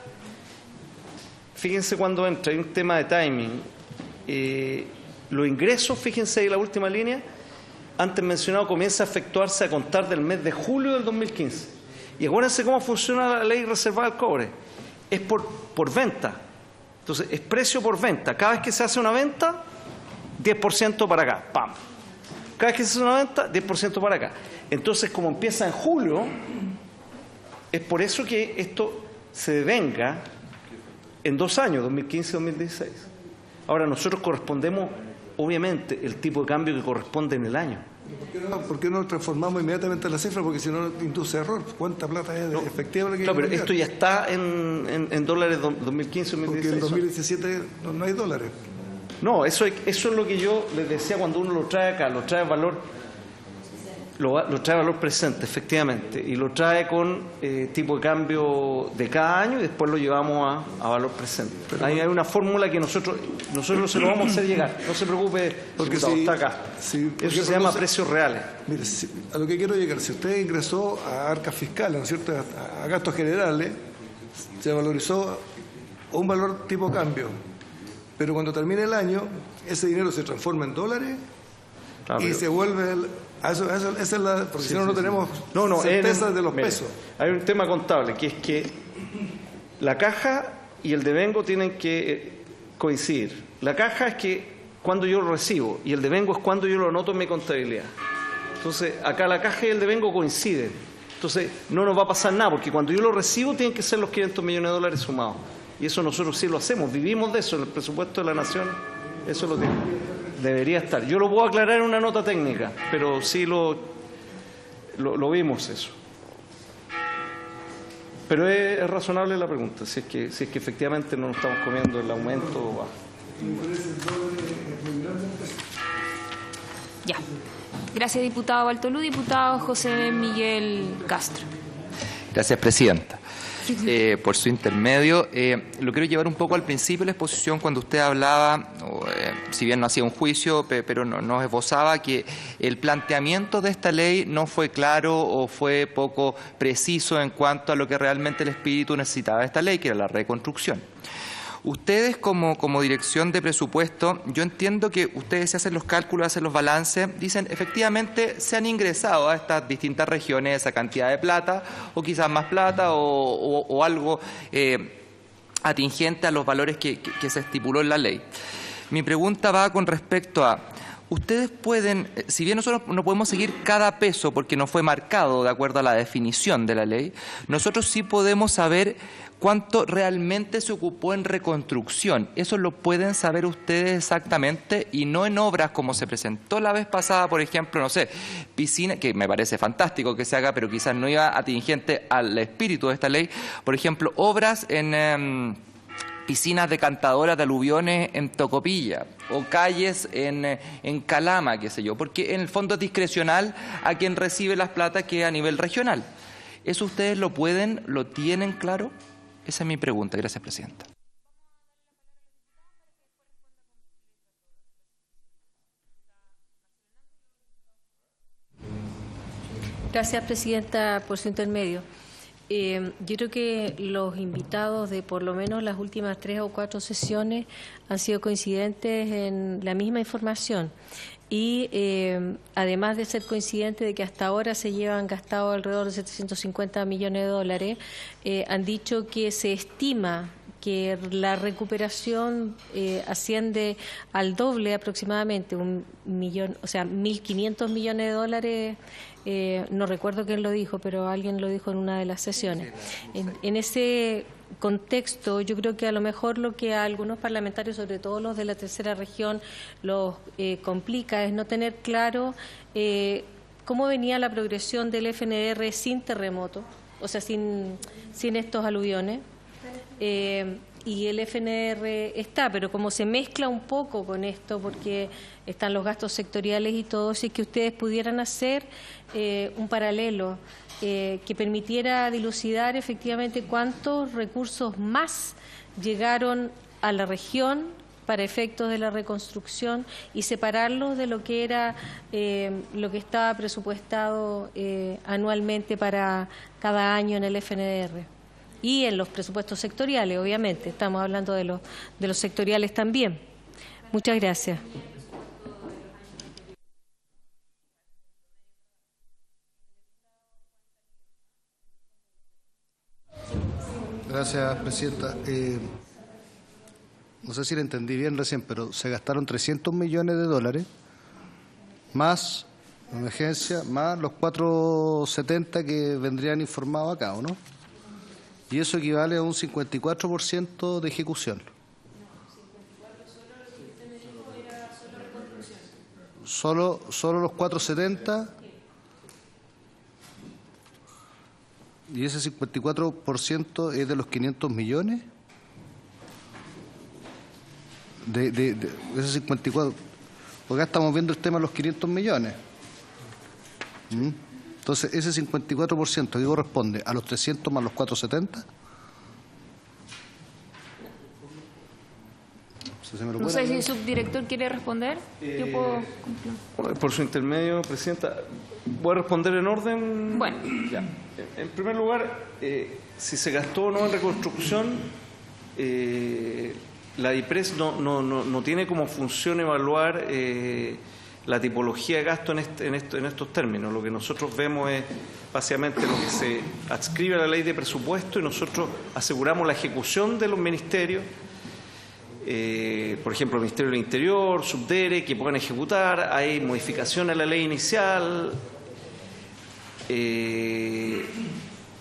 fíjense cuando entra, hay un tema de timing. Los ingresos, fíjense ahí la última línea, antes mencionado, comienza a efectuarse a contar del mes de julio del 2015. Y acuérdense cómo funciona la ley reservada del cobre. Es por venta. Entonces, es precio por venta. Cada vez que se hace una venta, 10% para acá. ¡Pam! Cada vez que se hace una venta, 10% para acá. Entonces, como empieza en julio, es por eso que esto se devenga en 2 años, 2015 y 2016. Ahora, nosotros correspondemos, obviamente, el tipo de cambio que corresponde en el año. ¿Por qué no transformamos inmediatamente la cifra? Porque si no induce error. ¿Cuánta plata es efectiva? No, pero esto ya está en dólares 2015 y 2016. Porque en 2017 no hay dólares. No, eso es lo que yo les decía cuando uno lo trae acá, lo trae valor presente, efectivamente, y lo trae con tipo de cambio de cada año y después lo llevamos a valor presente. Pero ahí hay una fórmula que nosotros se lo vamos a hacer llegar. No se preocupe, porque está acá. Eso se llama precios reales. Mire, a lo que quiero llegar, si usted ingresó a arcas fiscales, ¿no es cierto?, a gastos generales, se valorizó a un valor tipo cambio. Pero cuando termine el año, ese dinero se transforma en dólares y se vuelve... esa es la... Porque si no tenemos certeza de los pesos. Hay un tema contable, que es que la caja y el devengo tienen que coincidir. La caja es que cuando yo lo recibo y el devengo es cuando yo lo anoto en mi contabilidad. Entonces, acá la caja y el devengo coinciden. Entonces, no nos va a pasar nada, porque cuando yo lo recibo tienen que ser los 500 millones de dólares sumados. Y eso nosotros sí lo hacemos, vivimos de eso, en el presupuesto de la Nación, eso lo tiene. Debería estar. Yo lo puedo aclarar en una nota técnica, pero sí lo vimos eso. Pero es razonable la pregunta, si es que efectivamente no nos estamos comiendo el aumento. Ya. Gracias, diputado Bartolú. Diputado José Miguel Castro. Gracias, Presidenta. Por su intermedio, lo quiero llevar un poco al principio de la exposición cuando usted hablaba, si bien no hacía un juicio, pero nos esbozaba que el planteamiento de esta ley no fue claro o fue poco preciso en cuanto a lo que realmente el espíritu necesitaba de esta ley, que era la reconstrucción. Ustedes como dirección de presupuesto, yo entiendo que ustedes se hacen los cálculos, hacen los balances, dicen efectivamente se han ingresado a estas distintas regiones esa cantidad de plata o quizás más plata o algo atingente a los valores que se estipuló en la ley. Mi pregunta va con respecto a, ustedes pueden, si bien nosotros no podemos seguir cada peso porque no fue marcado de acuerdo a la definición de la ley, nosotros sí podemos saber cuánto realmente se ocupó en reconstrucción. Eso lo pueden saber ustedes exactamente y no en obras como se presentó la vez pasada, por ejemplo, no sé, piscina, que me parece fantástico que se haga, pero quizás no iba atingente al espíritu de esta ley. Por ejemplo, obras en piscinas decantadoras de aluviones en Tocopilla o calles en Calama, qué sé yo, porque en el fondo es discrecional a quien recibe las platas que es a nivel regional. ¿Eso ustedes lo tienen claro? Esa es mi pregunta. Gracias, Presidenta. Gracias, Presidenta, por su intermedio. Yo creo que los invitados de por lo menos las últimas 3 o 4 sesiones han sido coincidentes en la misma información y además de ser coincidentes de que hasta ahora se llevan gastado alrededor de 750 millones de dólares, han dicho que se estima que la recuperación asciende al doble aproximadamente, 1.500 millones de dólares. No recuerdo quién lo dijo, pero alguien lo dijo en una de las sesiones. En ese contexto, yo creo que a lo mejor lo que a algunos parlamentarios, sobre todo los de la tercera región, los complica es no tener claro cómo venía la progresión del FNR sin terremoto, o sea, sin estos aluviones. Y el FNR está, pero como se mezcla un poco con esto, porque están los gastos sectoriales y todo, si es que ustedes pudieran hacer un paralelo que permitiera dilucidar efectivamente cuántos recursos más llegaron a la región para efectos de la reconstrucción y separarlos de lo que era lo que estaba presupuestado anualmente para cada año en el FNR. Y en los presupuestos sectoriales, obviamente. Estamos hablando de los sectoriales también. Muchas gracias. Gracias, Presidenta. No sé si lo entendí bien recién, pero se gastaron 300 millones de dólares, más la emergencia, más los 470 que vendrían informados acá, ¿o no? Y eso equivale a un 54% de ejecución. Solo los 470 y ese 54% es de los 500 millones. De ese 54, porque acá estamos viendo el tema de los 500 millones. Entonces, ese 54% que corresponde a los 300 más los 470. No sé si el subdirector quiere responder. Yo puedo cumplir. Por su intermedio, Presidenta, voy a responder en orden. Bueno. Ya. En primer lugar, si se gastó o no en reconstrucción, la DIPRES no tiene como función evaluar la tipología de gasto en estos términos. Lo que nosotros vemos es básicamente lo que se adscribe a la ley de presupuesto y nosotros aseguramos la ejecución de los ministerios, por ejemplo, el Ministerio del Interior, Subdere, que puedan ejecutar, hay modificaciones a la ley inicial,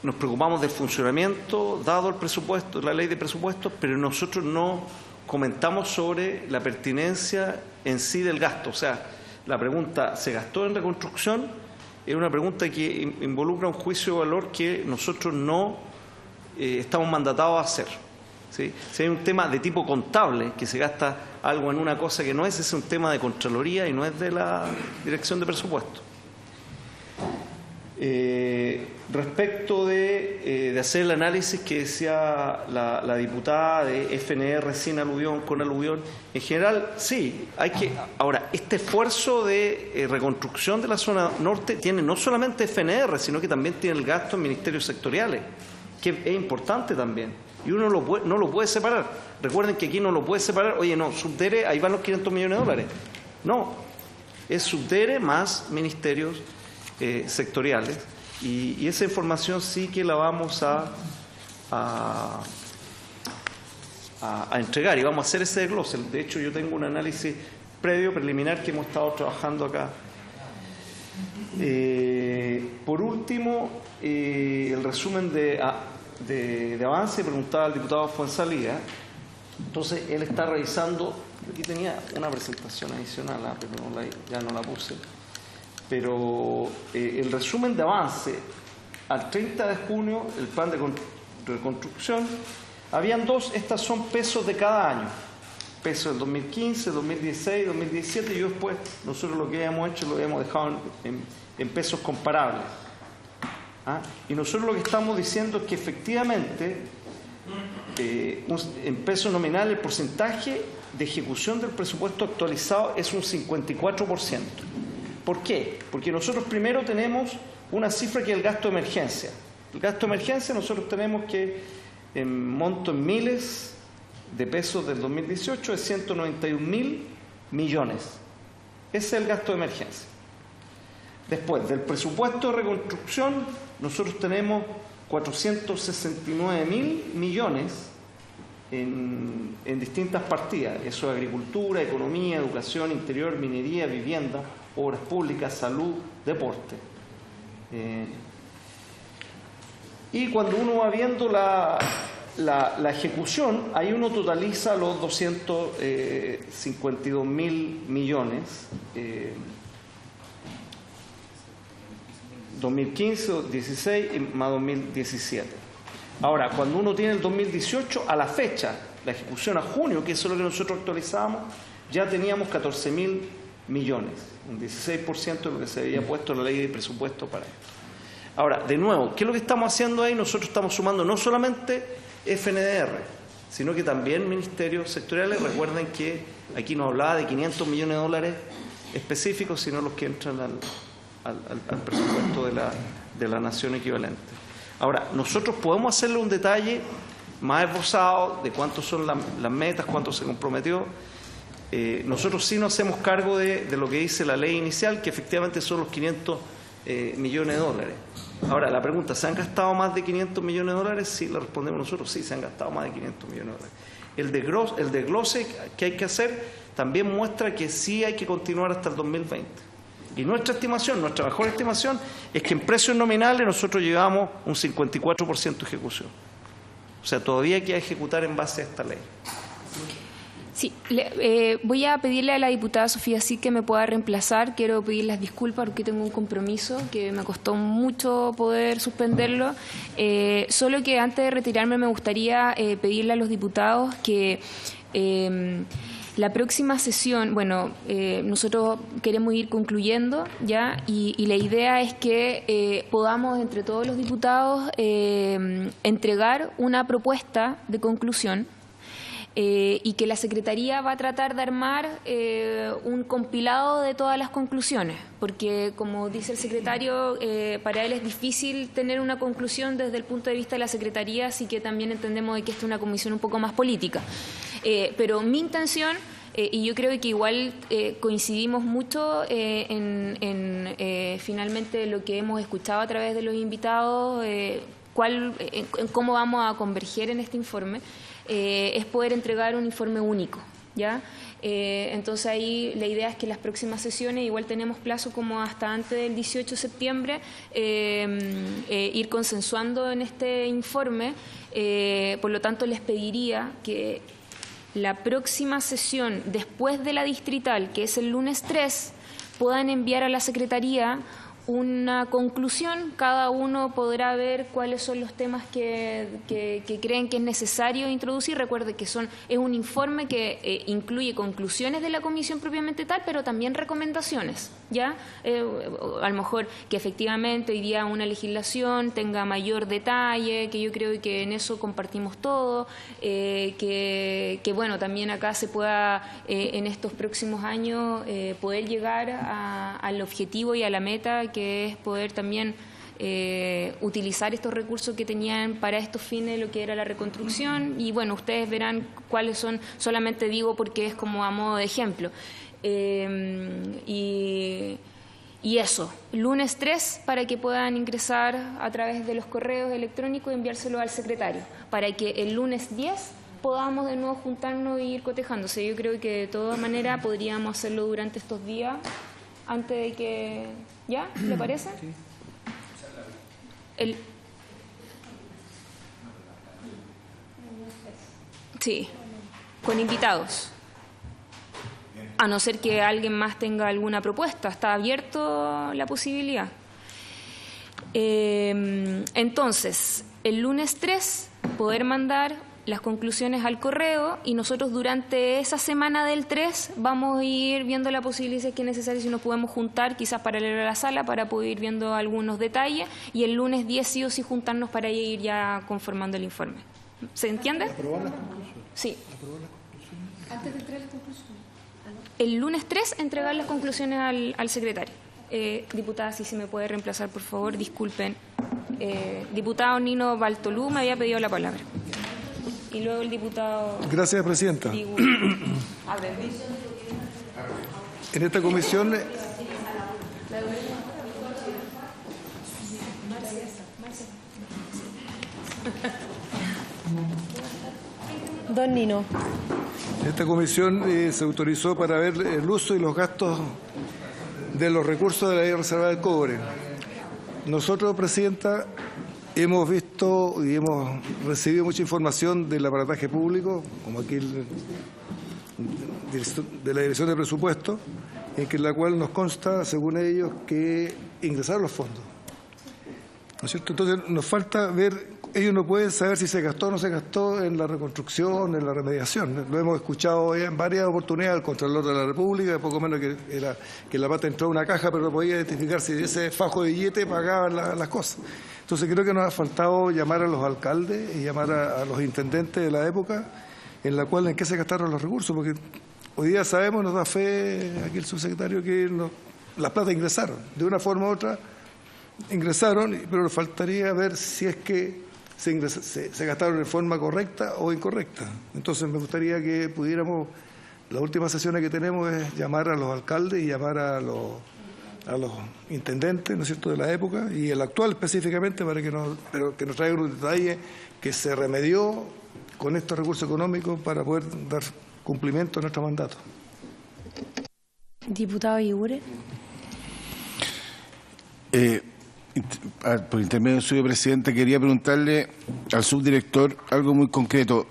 nos preocupamos del funcionamiento dado el presupuesto, la ley de presupuesto, pero nosotros no comentamos sobre la pertinencia en sí del gasto. O sea, la pregunta, ¿se gastó en reconstrucción? Es una pregunta que involucra un juicio de valor que nosotros no estamos mandatados a hacer. ¿Sí? Si hay un tema de tipo contable, que se gasta algo en una cosa que no es, es un tema de Contraloría y no es de la Dirección de Presupuesto. Respecto de hacer el análisis que decía la diputada de FNR sin aluvión, con aluvión, en general sí, hay que... Ahora, este esfuerzo de reconstrucción de la zona norte tiene no solamente FNR, sino que también tiene el gasto en ministerios sectoriales, que es importante también. y uno no lo puede separar. Recuerden que aquí no lo puede separar, oye, no, subdere, ahí van los 500 millones de dólares. No, es subdere más ministerios sectoriales, y esa información sí que la vamos a entregar, y vamos a hacer ese desglose. De hecho, yo tengo un análisis previo, preliminar, que hemos estado trabajando acá. Por último, el resumen de avance, preguntaba al diputado Fuenzalía. Entonces, él está revisando, aquí tenía una presentación adicional, pero ya no la puse, pero el resumen de avance al 30 de junio, el plan de reconstrucción, habían dos, estas son pesos de cada año, pesos del 2015, 2016, 2017, y después nosotros lo que hemos hecho lo hemos dejado en pesos comparables. Y nosotros lo que estamos diciendo es que efectivamente en pesos nominales el porcentaje de ejecución del presupuesto actualizado es un 54%. ¿Por qué? Porque nosotros primero tenemos una cifra que es el gasto de emergencia. El gasto de emergencia nosotros tenemos que en monto en miles de pesos del 2018 es 191.000 millones. Ese es el gasto de emergencia. Después, del presupuesto de reconstrucción, nosotros tenemos 469.000 millones en distintas partidas. Eso es agricultura, economía, educación, interior, minería, vivienda, obras públicas, salud, deporte. Y cuando uno va viendo la ejecución, ahí uno totaliza los 252.000 millones. 2015, 2016 más 2017. Ahora, cuando uno tiene el 2018, a la fecha, la ejecución a junio, que eso es lo que nosotros actualizamos, ya teníamos 14.000 millones, un 16% de lo que se había puesto en la ley de presupuesto para esto. Ahora, de nuevo, ¿qué es lo que estamos haciendo ahí? Nosotros estamos sumando no solamente FNDR, sino que también ministerios sectoriales. Recuerden que aquí no hablaba de 500 millones de dólares específicos, sino los que entran al presupuesto de la nación equivalente. Ahora, nosotros podemos hacerle un detalle más esbozado de cuántos son las metas, cuánto se comprometió. Nosotros sí nos hacemos cargo de lo que dice la ley inicial, que efectivamente son los 500 millones de dólares. Ahora, la pregunta, ¿se han gastado más de 500 millones de dólares? Sí, la respondemos nosotros, sí, se han gastado más de 500 millones de dólares. El desglose que hay que hacer también muestra que sí hay que continuar hasta el 2020. Y nuestra estimación, nuestra mejor estimación, es que en precios nominales nosotros llevamos un 54% de ejecución. O sea, todavía hay que ejecutar en base a esta ley. Sí, voy a pedirle a la diputada Sofía sí que me pueda reemplazar. Quiero pedir las disculpas porque tengo un compromiso que me costó mucho poder suspenderlo. Solo que antes de retirarme me gustaría pedirle a los diputados que la próxima sesión, bueno, nosotros queremos ir concluyendo ya y la idea es que podamos entre todos los diputados entregar una propuesta de conclusión. Y que la Secretaría va a tratar de armar un compilado de todas las conclusiones, porque como dice el secretario, para él es difícil tener una conclusión desde el punto de vista de la Secretaría, así que también entendemos de que esta es una comisión un poco más política. Pero mi intención, y yo creo que igual coincidimos mucho en finalmente lo que hemos escuchado a través de los invitados, en cómo vamos a converger en este informe, es poder entregar un informe único, ¿ya? Entonces ahí la idea es que las próximas sesiones, igual tenemos plazo como hasta antes del 18 de septiembre, ir consensuando en este informe. Por lo tanto, les pediría que la próxima sesión, después de la distrital, que es el lunes 3, puedan enviar a la Secretaría una conclusión. Cada uno podrá ver cuáles son los temas que creen que es necesario introducir. Recuerde que es un informe que incluye conclusiones de la comisión propiamente tal, pero también recomendaciones, ¿ya? A lo mejor que efectivamente hoy día una legislación tenga mayor detalle, que yo creo que en eso compartimos todo, que bueno, también acá se pueda en estos próximos años poder llegar al objetivo y a la meta, que es poder también utilizar estos recursos que tenían para estos fines, lo que era la reconstrucción, y bueno, ustedes verán cuáles son, solamente digo porque es como a modo de ejemplo. Y eso, lunes 3, para que puedan ingresar a través de los correos electrónicos y enviárselo al secretario, para que el lunes 10 podamos de nuevo juntarnos y ir cotejándose. Yo creo que de todas maneras podríamos hacerlo durante estos días, antes de que... ¿Ya? ¿Le parece? Sí, con invitados. A no ser que alguien más tenga alguna propuesta, está abierto la posibilidad. Entonces, el lunes 3, poder mandar las conclusiones al correo, y nosotros durante esa semana del 3 vamos a ir viendo la posibilidad, si es que es necesario, si nos podemos juntar quizás para leer a la sala, para poder ir viendo algunos detalles, y el lunes 10 sí o sí juntarnos para ir ya conformando el informe. ¿Se entiende? ¿Aprobar las conclusiones? Sí. ¿Aprobar las conclusiones? Antes de entregar las conclusiones. El lunes 3 entregar las conclusiones al secretario. Diputada, si se me puede reemplazar, por favor, disculpen. Diputado Nino Baltolú me había pedido la palabra. Y luego el diputado... Gracias, presidenta. En esta comisión... Don Nino. En esta comisión se autorizó para ver el uso y los gastos de los recursos de la Ley Reserva del Cobre. Nosotros, presidenta, hemos visto y hemos recibido mucha información del aparataje público, como aquí de la Dirección de Presupuesto, en la cual nos consta, según ellos, que ingresaron los fondos. ¿No es cierto? Entonces nos falta ver, ellos no pueden saber si se gastó o no se gastó en la reconstrucción, en la remediación. Lo hemos escuchado en varias oportunidades al Contralor de la República, poco menos que la plata entró a una caja, pero no podía identificar si de ese fajo de billete pagaban las cosas. Entonces creo que nos ha faltado llamar a los alcaldes y llamar a los intendentes de la época en la cual en qué se gastaron los recursos, porque hoy día sabemos, nos da fe aquí el subsecretario, que las plata ingresaron, de una forma u otra ingresaron, pero nos faltaría ver si es que se gastaron de forma correcta o incorrecta. Entonces me gustaría que pudiéramos, las últimas sesiones que tenemos es llamar a los alcaldes y llamar a los intendentes, ¿no es cierto?, de la época, y el actual específicamente, para que nos traigan un detalle que se remedió con estos recursos económicos para poder dar cumplimiento a nuestro mandato. Diputado Igure. Por intermedio suyo, presidente, quería preguntarle al subdirector algo muy concreto.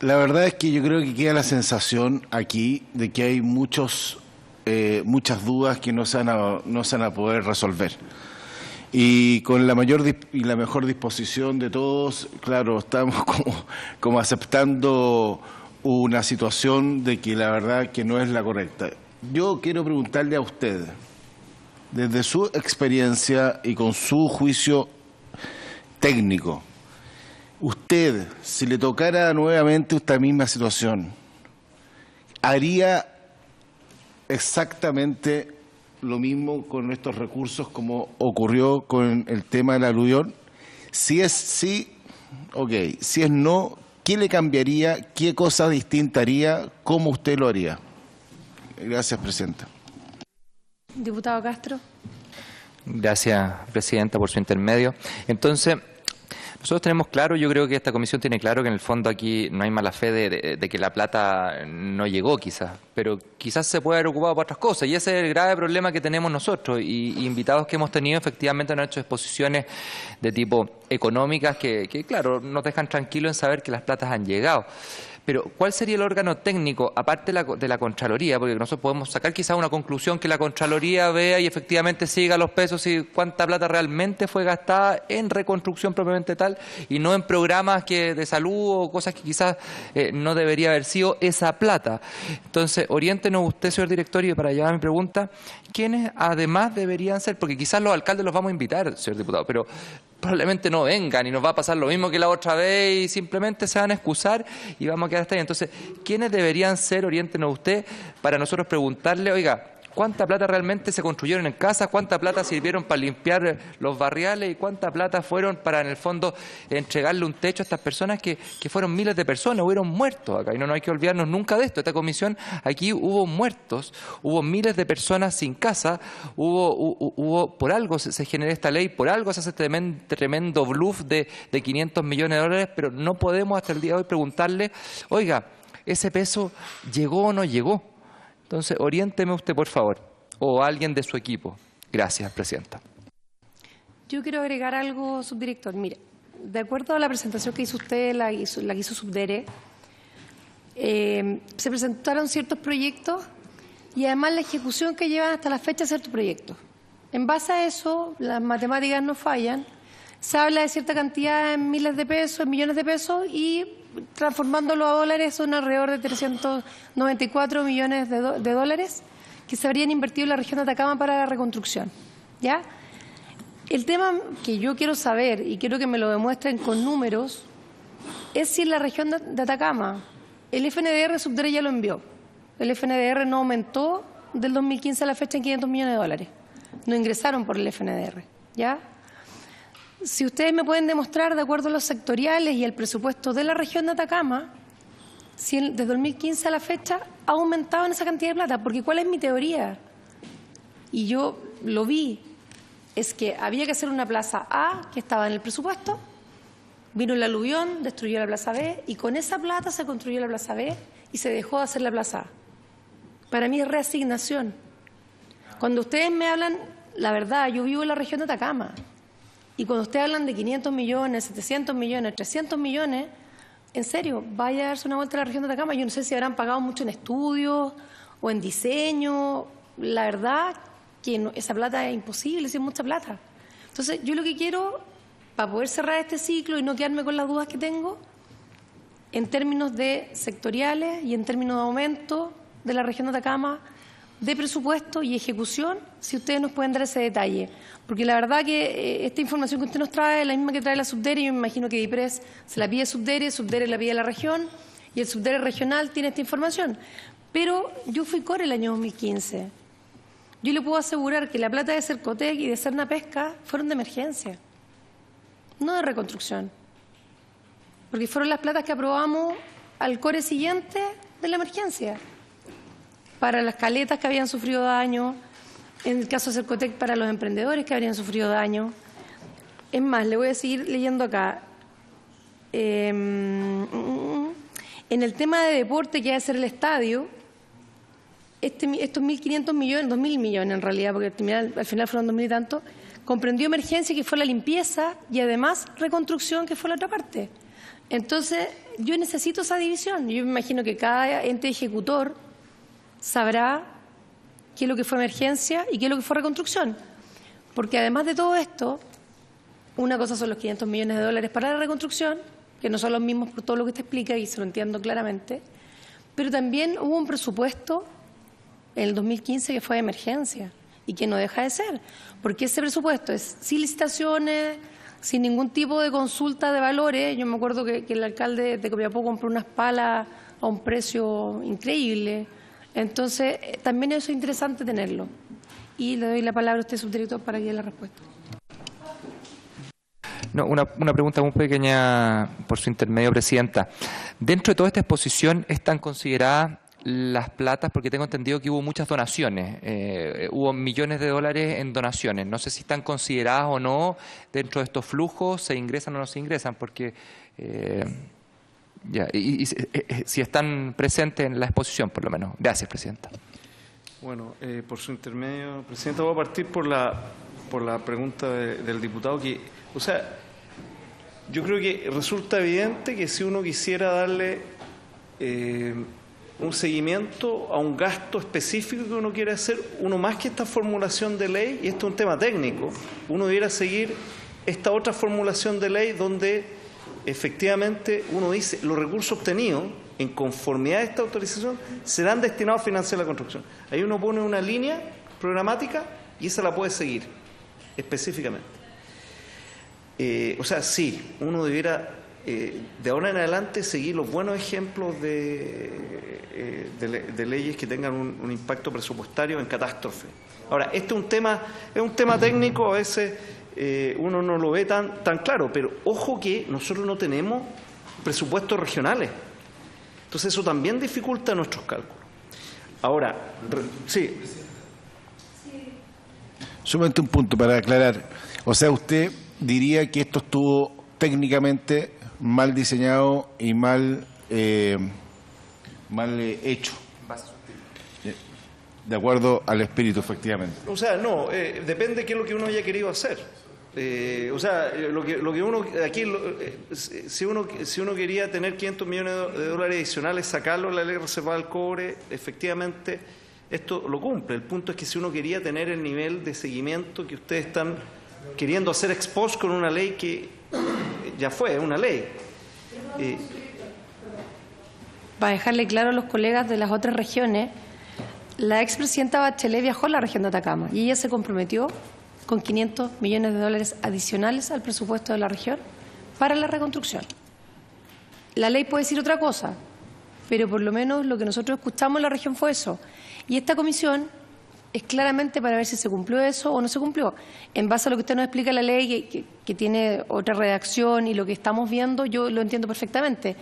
La verdad es que yo creo que queda la sensación aquí de que hay muchas dudas que no se van a poder resolver. Y con la mayor y la mejor disposición de todos, claro, estamos como aceptando una situación de que la verdad que no es la correcta. Yo quiero preguntarle a usted, desde su experiencia y con su juicio técnico, usted, si le tocara nuevamente esta misma situación, ¿haría exactamente lo mismo con estos recursos como ocurrió con el tema del aluvión? Si es sí, ok. Si es no, ¿qué le cambiaría? ¿Qué cosa distinta haría? ¿Cómo usted lo haría? Gracias, presidenta. Diputado Castro. Gracias, presidenta, por su intermedio. Entonces, nosotros tenemos claro, yo creo que esta comisión tiene claro que en el fondo aquí no hay mala fe de que la plata no llegó quizás, pero quizás se puede haber ocupado para otras cosas, y ese es el grave problema que tenemos nosotros, y invitados que hemos tenido efectivamente han hecho exposiciones de tipo económicas que claro, nos dejan tranquilos en saber que las platas han llegado. Pero, ¿cuál sería el órgano técnico, aparte de la Contraloría? Porque nosotros podemos sacar quizás una conclusión que la Contraloría vea y efectivamente siga los pesos y cuánta plata realmente fue gastada en reconstrucción propiamente tal, y no en programas de salud o cosas que quizás no debería haber sido esa plata. Entonces, oriéntenos usted, señor directorio, para llevar mi pregunta, ¿quiénes además deberían ser? Porque quizás los alcaldes los vamos a invitar, señor diputado, pero probablemente no vengan y nos va a pasar lo mismo que la otra vez y simplemente se van a excusar y vamos a quedar hasta ahí. Entonces, ¿quiénes deberían ser, oriéntenos usted, para nosotros preguntarle, oiga, cuánta plata realmente se construyeron en casas, cuánta plata sirvieron para limpiar los barriales y cuánta plata fueron para, en el fondo, entregarle un techo a estas personas que fueron miles de personas, hubieron muertos acá. Y no hay que olvidarnos nunca de esto. Esta comisión, aquí hubo muertos, hubo miles de personas sin casa, hubo por algo se genera esta ley, por algo se hace tremendo bluff de 500 millones de dólares, pero no podemos hasta el día de hoy preguntarle, oiga, ¿ese peso llegó o no llegó? Entonces, oriénteme usted, por favor, o alguien de su equipo. Gracias, presidenta. Yo quiero agregar algo, subdirector. Mire, de acuerdo a la presentación que hizo usted, la que hizo Subdere, se presentaron ciertos proyectos y además la ejecución que llevan hasta la fecha de ciertos proyectos. En base a eso, las matemáticas no fallan, se habla de cierta cantidad en miles de pesos, en millones de pesos y transformándolo a dólares son alrededor de 394 millones de dólares que se habrían invertido en la región de Atacama para la reconstrucción. ¿Ya? El tema que yo quiero saber y quiero que me lo demuestren con números es si en la región de Atacama el FNDR Subdere ya lo envió. El FNDR no aumentó del 2015 a la fecha en 500 millones de dólares. No ingresaron por el FNDR. ¿Ya? Si ustedes me pueden demostrar, de acuerdo a los sectoriales y el presupuesto de la región de Atacama, si desde 2015 a la fecha ha aumentado en esa cantidad de plata, porque ¿cuál es mi teoría? Y yo lo vi, es que había que hacer una plaza A que estaba en el presupuesto, vino el aluvión, destruyó la plaza B y con esa plata se construyó la plaza B y se dejó de hacer la plaza A. Para mí es reasignación. Cuando ustedes me hablan, la verdad, yo vivo en la región de Atacama. Y cuando ustedes hablan de 500 millones, 700 millones, 300 millones, en serio, vaya a darse una vuelta a la región de Atacama. Yo no sé si habrán pagado mucho en estudios o en diseño. La verdad que esa plata es imposible, si es mucha plata. Entonces, yo lo que quiero, para poder cerrar este ciclo y no quedarme con las dudas que tengo, en términos de sectoriales y en términos de aumento de la región de Atacama, de presupuesto y ejecución, si ustedes nos pueden dar ese detalle. Porque la verdad que esta información que usted nos trae es la misma que trae la Subdere, y yo me imagino que DIPRES se la pide a Subdere la pide a la región, y el Subdere regional tiene esta información. Pero yo fui core el año 2015. Yo le puedo asegurar que la plata de Cercotec y de Cernapesca fueron de emergencia, no de reconstrucción. Porque fueron las platas que aprobamos al core siguiente de la emergencia, para las caletas que habían sufrido daño, en el caso de Cercotec para los emprendedores que habrían sufrido daño. Es más, le voy a seguir leyendo acá. En el tema de deporte que va a ser el estadio, estos 1.500 millones, 2.000 millones en realidad, porque al final fueron 2.000 y tanto, comprendió emergencia, que fue la limpieza, y además reconstrucción, que fue la otra parte. Entonces, yo necesito esa división. Yo me imagino que cada ente ejecutor sabrá qué es lo que fue emergencia y qué es lo que fue reconstrucción. Porque además de todo esto, una cosa son los 500 millones de dólares para la reconstrucción, que no son los mismos por todo lo que usted explica y se lo entiendo claramente, pero también hubo un presupuesto en el 2015 que fue de emergencia y que no deja de ser, porque ese presupuesto es sin licitaciones, sin ningún tipo de consulta de valores. Yo me acuerdo que el alcalde de Copiapó compró unas palas a un precio increíble. Entonces, también eso es interesante tenerlo. Y le doy la palabra a usted, subdirector, para que dé la respuesta. No, una pregunta muy pequeña por su intermedio, presidenta. Dentro de toda esta exposición, ¿están consideradas las platas? Porque tengo entendido que hubo muchas donaciones, hubo millones de dólares en donaciones. No sé si están consideradas o no dentro de estos flujos, se ingresan o no se ingresan, porque... si están presentes en la exposición, por lo menos. Gracias, presidenta. Bueno, por su intermedio, presidenta, voy a partir por la pregunta del diputado, que, o sea, yo creo que resulta evidente que si uno quisiera darle un seguimiento a un gasto específico que uno quiere hacer, uno más que esta formulación de ley, y esto es un tema técnico, uno debiera seguir esta otra formulación de ley donde efectivamente uno dice los recursos obtenidos en conformidad a esta autorización serán destinados a financiar la construcción. Ahí uno pone una línea programática y esa la puede seguir específicamente. O sea, sí, uno debiera de ahora en adelante seguir los buenos ejemplos de leyes que tengan un impacto presupuestario en catástrofe. Ahora, este es un tema técnico, a veces uno no lo ve tan claro, pero ojo que nosotros no tenemos presupuestos regionales. Entonces eso también dificulta nuestros cálculos. Ahora, sí. Solamente un punto para aclarar. O sea, usted diría que esto estuvo técnicamente mal diseñado y mal hecho. De acuerdo al espíritu, efectivamente. O sea, no, depende de qué es lo que uno haya querido hacer. O sea, lo que uno aquí, si uno quería tener 500 millones de dólares adicionales, sacarlo de la ley reservada al cobre, efectivamente esto lo cumple. El punto es que si uno quería tener el nivel de seguimiento que ustedes están queriendo hacer ex post con una ley que ya fue una ley. Para dejarle claro a los colegas de las otras regiones, la expresidenta Bachelet viajó a la región de Atacama y ella se comprometió con 500 millones de dólares adicionales al presupuesto de la región para la reconstrucción. La ley puede decir otra cosa, pero por lo menos lo que nosotros escuchamos en la región fue eso. Y esta comisión es claramente para ver si se cumplió eso o no se cumplió. En base a lo que usted nos explica la ley, que tiene otra redacción y lo que estamos viendo, yo lo entiendo perfectamente.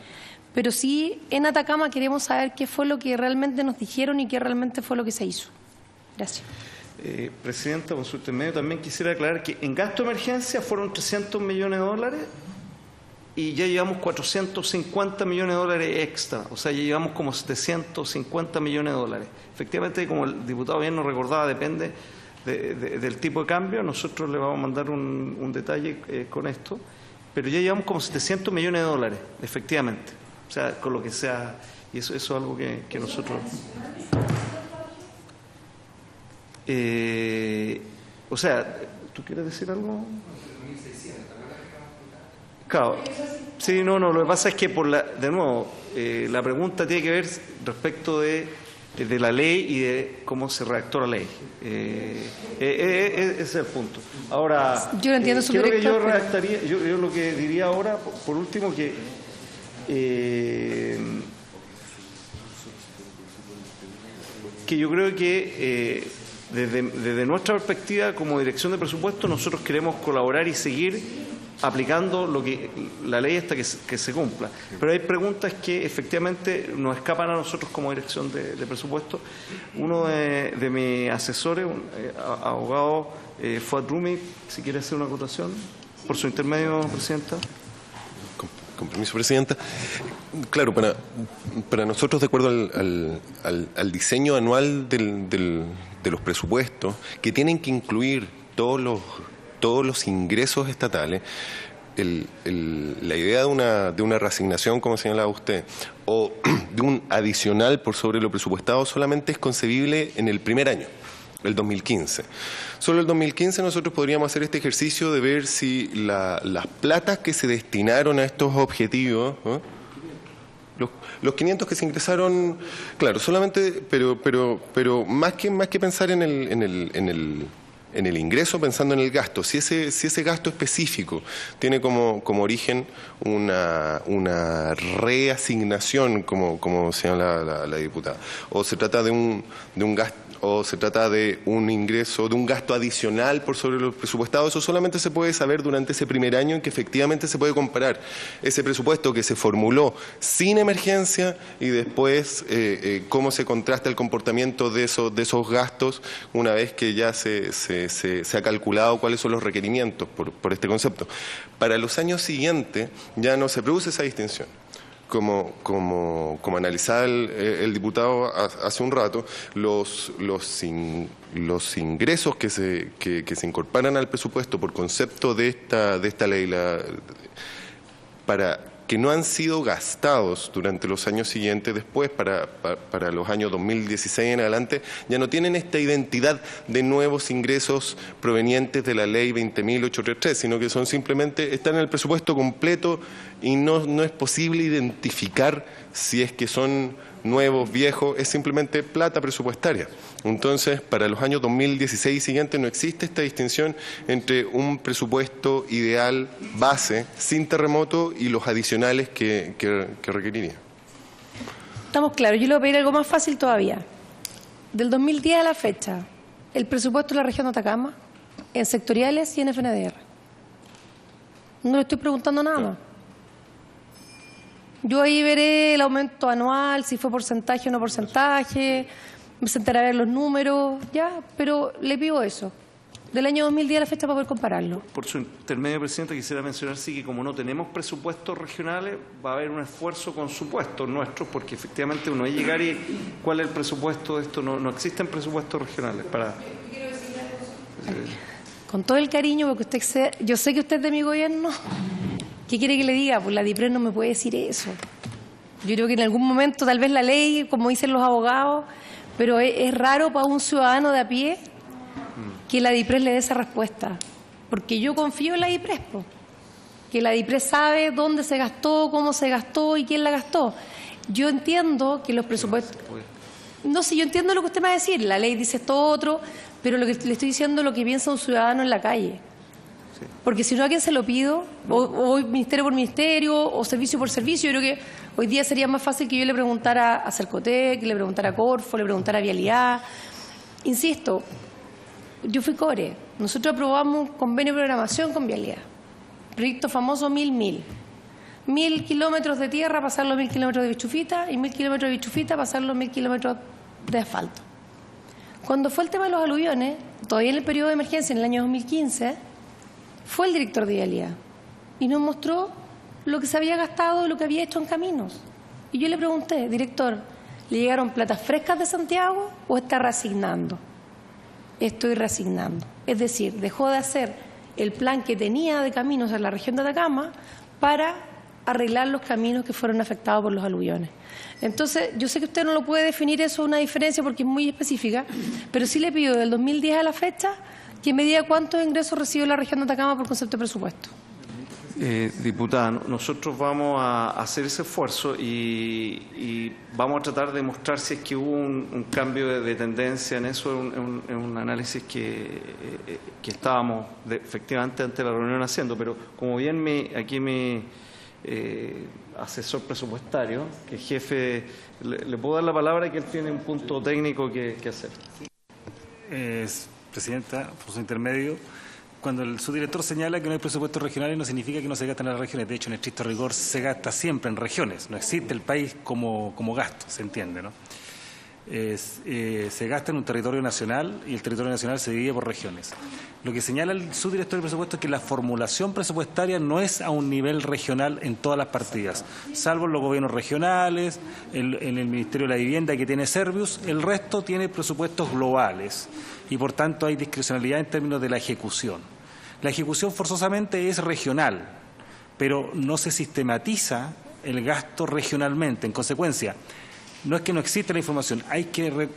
Pero sí, en Atacama queremos saber qué fue lo que realmente nos dijeron y qué realmente fue lo que se hizo. Gracias. Presidenta, con su intermedio también quisiera aclarar que en gasto de emergencia fueron 300 millones de dólares y ya llevamos 450 millones de dólares extra, o sea, ya llevamos como 750 millones de dólares. Efectivamente, como el diputado bien nos recordaba, depende del tipo de cambio, nosotros le vamos a mandar un detalle con esto, pero ya llevamos como 700 millones de dólares, efectivamente, o sea, con lo que sea, y eso es algo que nosotros... o sea, ¿tú quieres decir algo? Claro. Sí, no, lo que pasa es que de nuevo, la pregunta tiene que ver respecto de la ley y de cómo se redactó la ley. Ese es el punto. Ahora, yo lo entiendo creo que yo redactaría, yo lo que diría ahora, por último, que yo creo que desde nuestra perspectiva como dirección de presupuesto nosotros queremos colaborar y seguir aplicando la ley hasta que se cumpla. Pero hay preguntas que efectivamente nos escapan a nosotros como dirección de presupuesto. Uno de mis asesores, abogado Fuad Rumi, si quiere hacer una acotación, por su intermedio, Presidenta. Con permiso, Presidenta. Claro, para nosotros, de acuerdo al diseño anual de los presupuestos, que tienen que incluir todos los ingresos estatales, la idea de una reasignación, como señalaba usted, o de un adicional por sobre lo presupuestado solamente es concebible en el primer año, el 2015. Solo el 2015 nosotros podríamos hacer este ejercicio de ver si las platas que se destinaron a estos objetivos, ¿no? Los 500 que se ingresaron, claro, solamente, pero más que pensar en el ingreso, pensando en el gasto, si ese gasto específico tiene como origen una reasignación, como señala la diputada, o se trata de un gasto, o se trata de un ingreso, de un gasto adicional por sobre los presupuestados, eso solamente se puede saber durante ese primer año en que efectivamente se puede comparar ese presupuesto que se formuló sin emergencia y después cómo se contrasta el comportamiento de esos gastos una vez que ya se ha calculado cuáles son los requerimientos por este concepto. Para los años siguientes ya no se produce esa distinción. Como analizaba el diputado hace un rato, los ingresos que se incorporan al presupuesto por concepto de esta ley, para que no han sido gastados durante los años siguientes, después para los años 2016 en adelante, ya no tienen esta identidad de nuevos ingresos provenientes de la ley 20.833, sino que son simplemente, están en el presupuesto completo y no es posible identificar si es que son nuevos, viejos, es simplemente plata presupuestaria. Entonces, para los años 2016 y siguientes no existe esta distinción entre un presupuesto ideal base, sin terremoto, y los adicionales que requeriría. Estamos claros. Yo le voy a pedir algo más fácil todavía. Del 2010 a la fecha, el presupuesto de la región de Atacama, en sectoriales y en FNDR. No le estoy preguntando nada más. Yo ahí veré el aumento anual, si fue porcentaje o no porcentaje, me sentaré a ver los números, ya, pero le pido eso. Del año 2010 a la fecha para poder compararlo. Por su intermedio, Presidenta, quisiera mencionar sí que como no tenemos presupuestos regionales, va a haber un esfuerzo con supuestos nuestros, porque efectivamente uno va a llegar y ¿cuál es el presupuesto de esto? No existen presupuestos regionales para... Con todo el cariño, porque yo sé que usted es de mi gobierno. ¿Qué quiere que le diga? Pues la DIPRES no me puede decir eso. Yo creo que en algún momento tal vez la ley, como dicen los abogados, pero es raro para un ciudadano de a pie que la DIPRES le dé esa respuesta. Porque yo confío en la DIPRES, que la DIPRES sabe dónde se gastó, cómo se gastó y quién la gastó. Yo entiendo que los presupuestos... No sé, yo entiendo lo que usted me va a decir. La ley dice esto otro, pero lo que le estoy diciendo es lo que piensa un ciudadano en la calle. Porque si no, ¿a quién se lo pido? O ministerio por ministerio, o servicio por servicio. Yo creo que hoy día sería más fácil que yo le preguntara a Cercotec, le preguntara a Corfo, le preguntara a Vialidad. Insisto, yo fui core. Nosotros aprobamos un convenio de programación con Vialidad. Proyecto famoso 1000. 1000 kilómetros de tierra, pasarlo a 1000 kilómetros de bichufita, y 1000 kilómetros de bichufita, pasarlo a 1000 kilómetros de asfalto. Cuando fue el tema de los aluviones, todavía en el periodo de emergencia, en el año 2015, fue el director de Vialidad y nos mostró lo que se había gastado y lo que había hecho en caminos. Y yo le pregunté, director, ¿le llegaron platas frescas de Santiago o está reasignando? Estoy reasignando. Es decir, dejó de hacer el plan que tenía de caminos en la región de Atacama para arreglar los caminos que fueron afectados por los aluviones. Entonces, yo sé que usted no lo puede definir eso una diferencia porque es muy específica, pero sí le pido del 2010 a la fecha que me diga cuántos ingresos recibe la región de Atacama por concepto de presupuesto. Diputada, nosotros vamos a hacer ese esfuerzo y vamos a tratar de mostrar si es que hubo un cambio de tendencia en eso, en un análisis que estábamos efectivamente antes de la reunión haciendo, pero como bien aquí mi asesor presupuestario, que jefe, le puedo dar la palabra, que él tiene un punto técnico que hacer. Presidenta, por su intermedio, cuando el subdirector señala que no hay presupuestos regionales, no significa que no se gastan en las regiones. De hecho, en estricto rigor se gasta siempre en regiones. No existe el país como gasto, se entiende, ¿no? Se gasta en un territorio nacional y el territorio nacional se divide por regiones. Lo que señala el subdirector de presupuesto es que la formulación presupuestaria no es a un nivel regional en todas las partidas, salvo en los gobiernos regionales, en el Ministerio de la Vivienda, que tiene Servius, el resto tiene presupuestos globales y por tanto hay discrecionalidad en términos de la ejecución. La ejecución forzosamente es regional, pero no se sistematiza el gasto regionalmente. En consecuencia, no es que no exista la información, hay que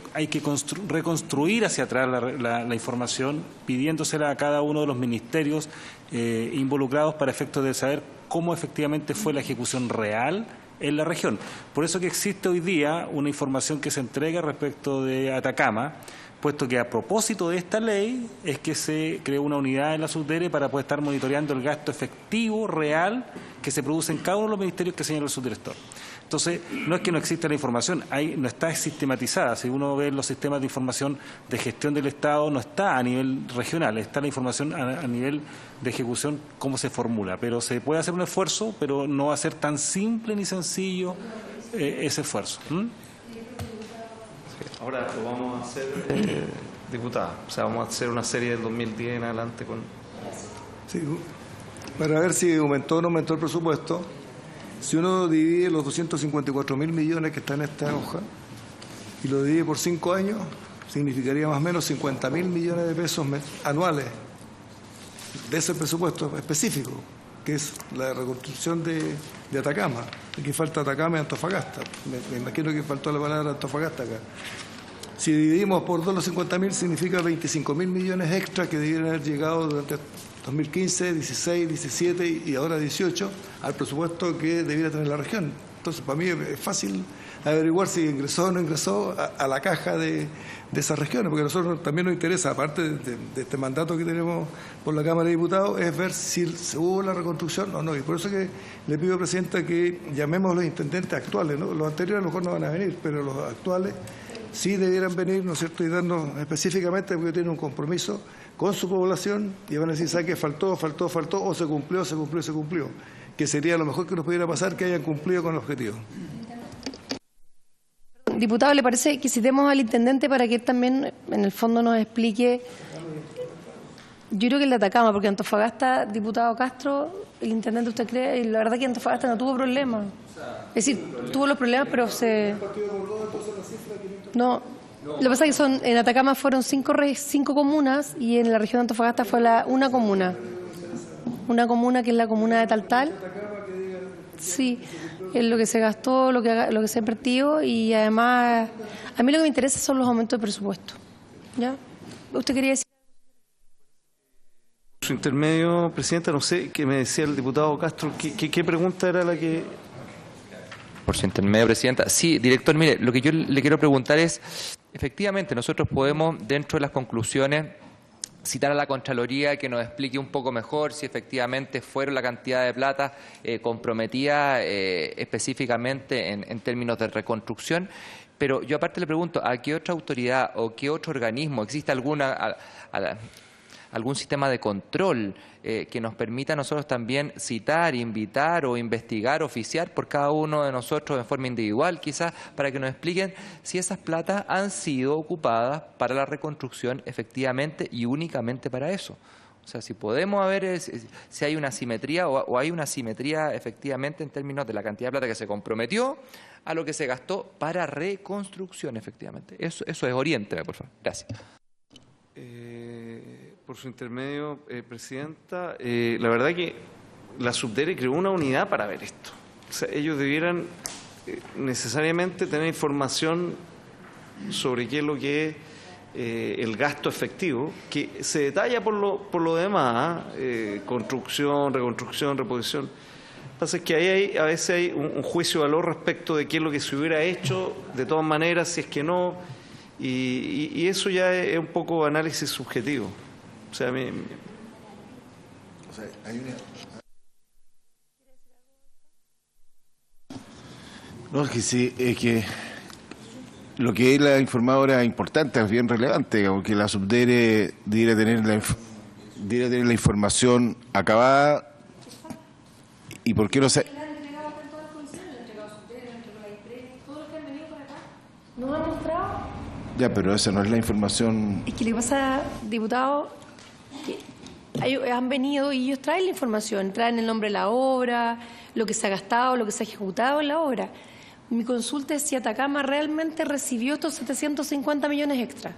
reconstruir hacia atrás la información, pidiéndosela a cada uno de los ministerios involucrados para efectos de saber cómo efectivamente fue la ejecución real en la región. Por eso que existe hoy día una información que se entrega respecto de Atacama, puesto que a propósito de esta ley es que se creó una unidad en la SUDERE para poder estar monitoreando el gasto efectivo, real, que se produce en cada uno de los ministerios que señala el subdirector. Entonces, no es que no exista la información, no está sistematizada. Si uno ve los sistemas de información de gestión del Estado, no está a nivel regional, está la información a nivel de ejecución, cómo se formula. Pero se puede hacer un esfuerzo, pero no va a ser tan simple ni sencillo ese esfuerzo. Ahora lo vamos a hacer, diputada. O sea, vamos a hacer una serie del 2010 en adelante con... Sí, para ver si aumentó o no aumentó el presupuesto. Si uno divide los 254.000 millones que están en esta hoja y lo divide por 5 años, significaría más o menos 50.000 millones de pesos anuales de ese presupuesto específico, que es la reconstrucción de Atacama. Aquí falta Atacama y Antofagasta. Me imagino que faltó la palabra Antofagasta acá. Si dividimos por 2 los 50.000, significa 25.000 millones extra que debieron haber llegado durante 2015, 16, 17 y ahora 18 al presupuesto que debiera tener la región. Entonces, para mí es fácil averiguar si ingresó o no ingresó a la caja de esas regiones, porque a nosotros también nos interesa, aparte de este mandato que tenemos por la Cámara de Diputados, es ver si hubo la reconstrucción o no. Y por eso que le pido, Presidenta, que llamemos a los intendentes actuales, ¿no? Los anteriores a lo mejor no van a venir, pero los actuales sí debieran venir, ¿no es cierto?, y darnos específicamente, porque tienen un compromiso con su población y van a decir, ¿sabe qué? Faltó, o se cumplió, que sería lo mejor que nos pudiera pasar, que hayan cumplido con el objetivo. Diputado, ¿le parece que citemos al intendente para que él también, en el fondo, nos explique? Yo creo que el de Atacama, porque Antofagasta, diputado Castro, el intendente, ¿usted cree? Y la verdad que Antofagasta no tuvo problemas. Es decir, tuvo los problemas, pero se... No, lo que pasa es que en Atacama fueron cinco comunas y en la región de Antofagasta fue una comuna. Una comuna que es la comuna de Taltal. Sí, es lo que se gastó, lo que se ha invertido y además a mí lo que me interesa son los aumentos de presupuesto. ¿Ya? ¿Usted quería decir? Su intermedio, Presidenta, no sé, qué me decía el diputado Castro, ¿qué pregunta era la que...? Por su intermedio, Presidenta. Sí, director, mire, lo que yo le quiero preguntar es, efectivamente, nosotros podemos, dentro de las conclusiones, citar a la Contraloría que nos explique un poco mejor si efectivamente fueron la cantidad de plata comprometida específicamente en términos de reconstrucción. Pero yo aparte le pregunto, ¿a qué otra autoridad o qué otro organismo existe algún sistema de control que nos permita a nosotros también citar, invitar o investigar, oficiar por cada uno de nosotros de forma individual, quizás, para que nos expliquen si esas platas han sido ocupadas para la reconstrucción efectivamente y únicamente para eso? O sea, si podemos ver si hay una simetría o hay una simetría efectivamente en términos de la cantidad de plata que se comprometió a lo que se gastó para reconstrucción efectivamente. Eso es, oriénteme, por favor. Gracias. Por su intermedio, Presidenta, la verdad que la Subdere creó una unidad para ver esto. O sea, ellos debieran necesariamente tener información sobre qué es lo que es el gasto efectivo, que se detalla por lo demás, construcción, reconstrucción, reposición. Lo que pasa es que a veces hay un juicio de valor respecto de qué es lo que se hubiera hecho, de todas maneras, si es que no, y eso ya es un poco análisis subjetivo. O sea, hay una... No, es que sí, es que lo que él ha informado ahora es importante, es bien relevante, porque la Subdere debería tener la información acabada y por qué no se... ¿No ha mostrado? Ya, pero esa no es la información... Es que le pasa, diputado, que han venido y ellos traen la información, traen el nombre de la obra, lo que se ha gastado, lo que se ha ejecutado en la obra. Mi consulta es si Atacama realmente recibió estos 750 millones extra.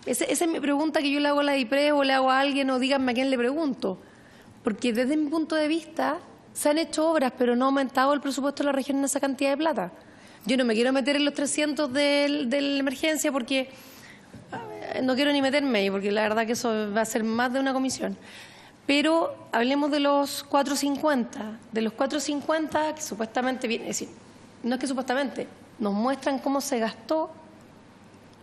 Esa es mi pregunta que yo le hago a la DIPRES o le hago a alguien o díganme a quién le pregunto. Porque desde mi punto de vista se han hecho obras, pero no ha aumentado el presupuesto de la región en esa cantidad de plata. Yo no me quiero meter en los 300 de la emergencia porque no quiero ni meterme ahí, porque la verdad que eso va a ser más de una comisión. Pero hablemos de los 450. De los 450 que supuestamente viene, es decir, no es que supuestamente, nos muestran cómo se gastó.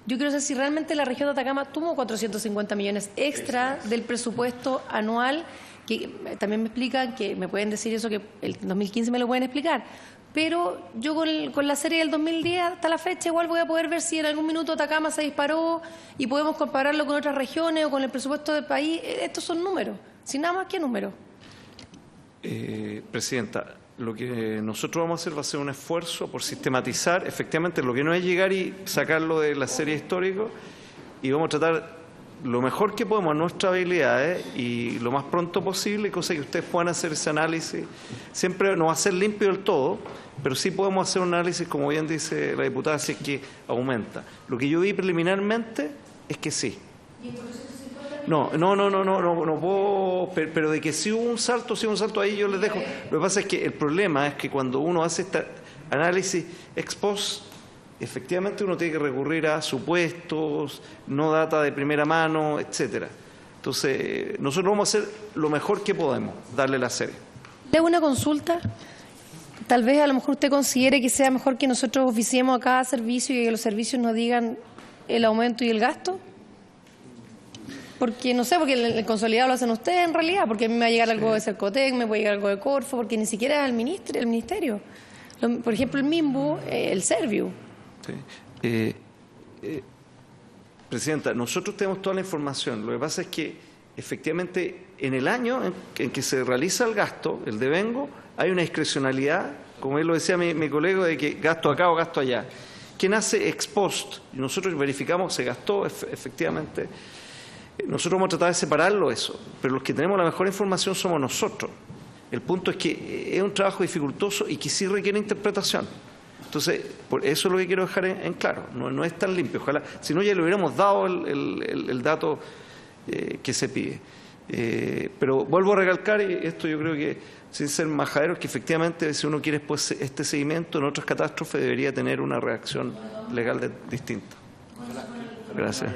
Yo quiero saber si realmente la región de Atacama tuvo 450 millones extra del presupuesto anual, que también me explican, que me pueden decir eso, que el 2015 me lo pueden explicar. Pero yo con la serie del 2010 hasta la fecha igual voy a poder ver si en algún minuto Atacama se disparó y podemos compararlo con otras regiones o con el presupuesto del país. Estos son números, sin nada más que números. Presidenta, lo que nosotros vamos a hacer va a ser un esfuerzo por sistematizar efectivamente lo que no es llegar y sacarlo de la serie histórica, y vamos a tratar lo mejor que podemos a nuestras habilidades y lo más pronto posible, cosa que ustedes puedan hacer ese análisis. Siempre no va a ser limpio del todo, pero sí podemos hacer un análisis, como bien dice la diputada, si es que aumenta. Lo que yo vi preliminarmente es que sí. No puedo, pero de que sí hubo un salto, ahí yo les dejo. Lo que pasa es que el problema es que cuando uno hace este análisis ex post, efectivamente uno tiene que recurrir a supuestos, no data de primera mano, etcétera. Entonces, nosotros vamos a hacer lo mejor que podemos, darle la serie. Le hago una consulta. tal vez a lo mejor usted considere que sea mejor que nosotros oficiemos a cada servicio y que los servicios nos digan el aumento y el gasto. Porque no sé, porque el consolidado lo hacen ustedes en realidad, porque a mí me va a llegar algo de Cercotec, me puede llegar algo de Corfo, porque ni siquiera el ministerio. Por ejemplo, el MIMBU, el Serviu. Sí. Presidenta, nosotros tenemos toda la información. Lo que pasa es que efectivamente en el año en que se realiza el gasto, el devengo, hay una discrecionalidad, como él lo decía mi colega, de que gasto acá o gasto allá. Que nace ex post, y nosotros verificamos, se gastó efectivamente. Nosotros vamos a tratar de separarlo eso, pero los que tenemos la mejor información somos nosotros. El punto es que es un trabajo dificultoso y que sí requiere interpretación. Entonces, por eso es lo que quiero dejar en claro. No es tan limpio. Ojalá, si no ya le hubiéramos dado el dato que se pide. Pero vuelvo a recalcar, y esto yo creo que, sin ser majadero, es que efectivamente si uno quiere después este seguimiento en otras catástrofes debería tener una reacción legal distinta. Gracias.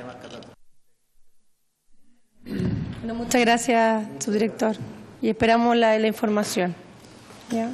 Bueno, muchas gracias, subdirector. Y esperamos la información. ¿Ya?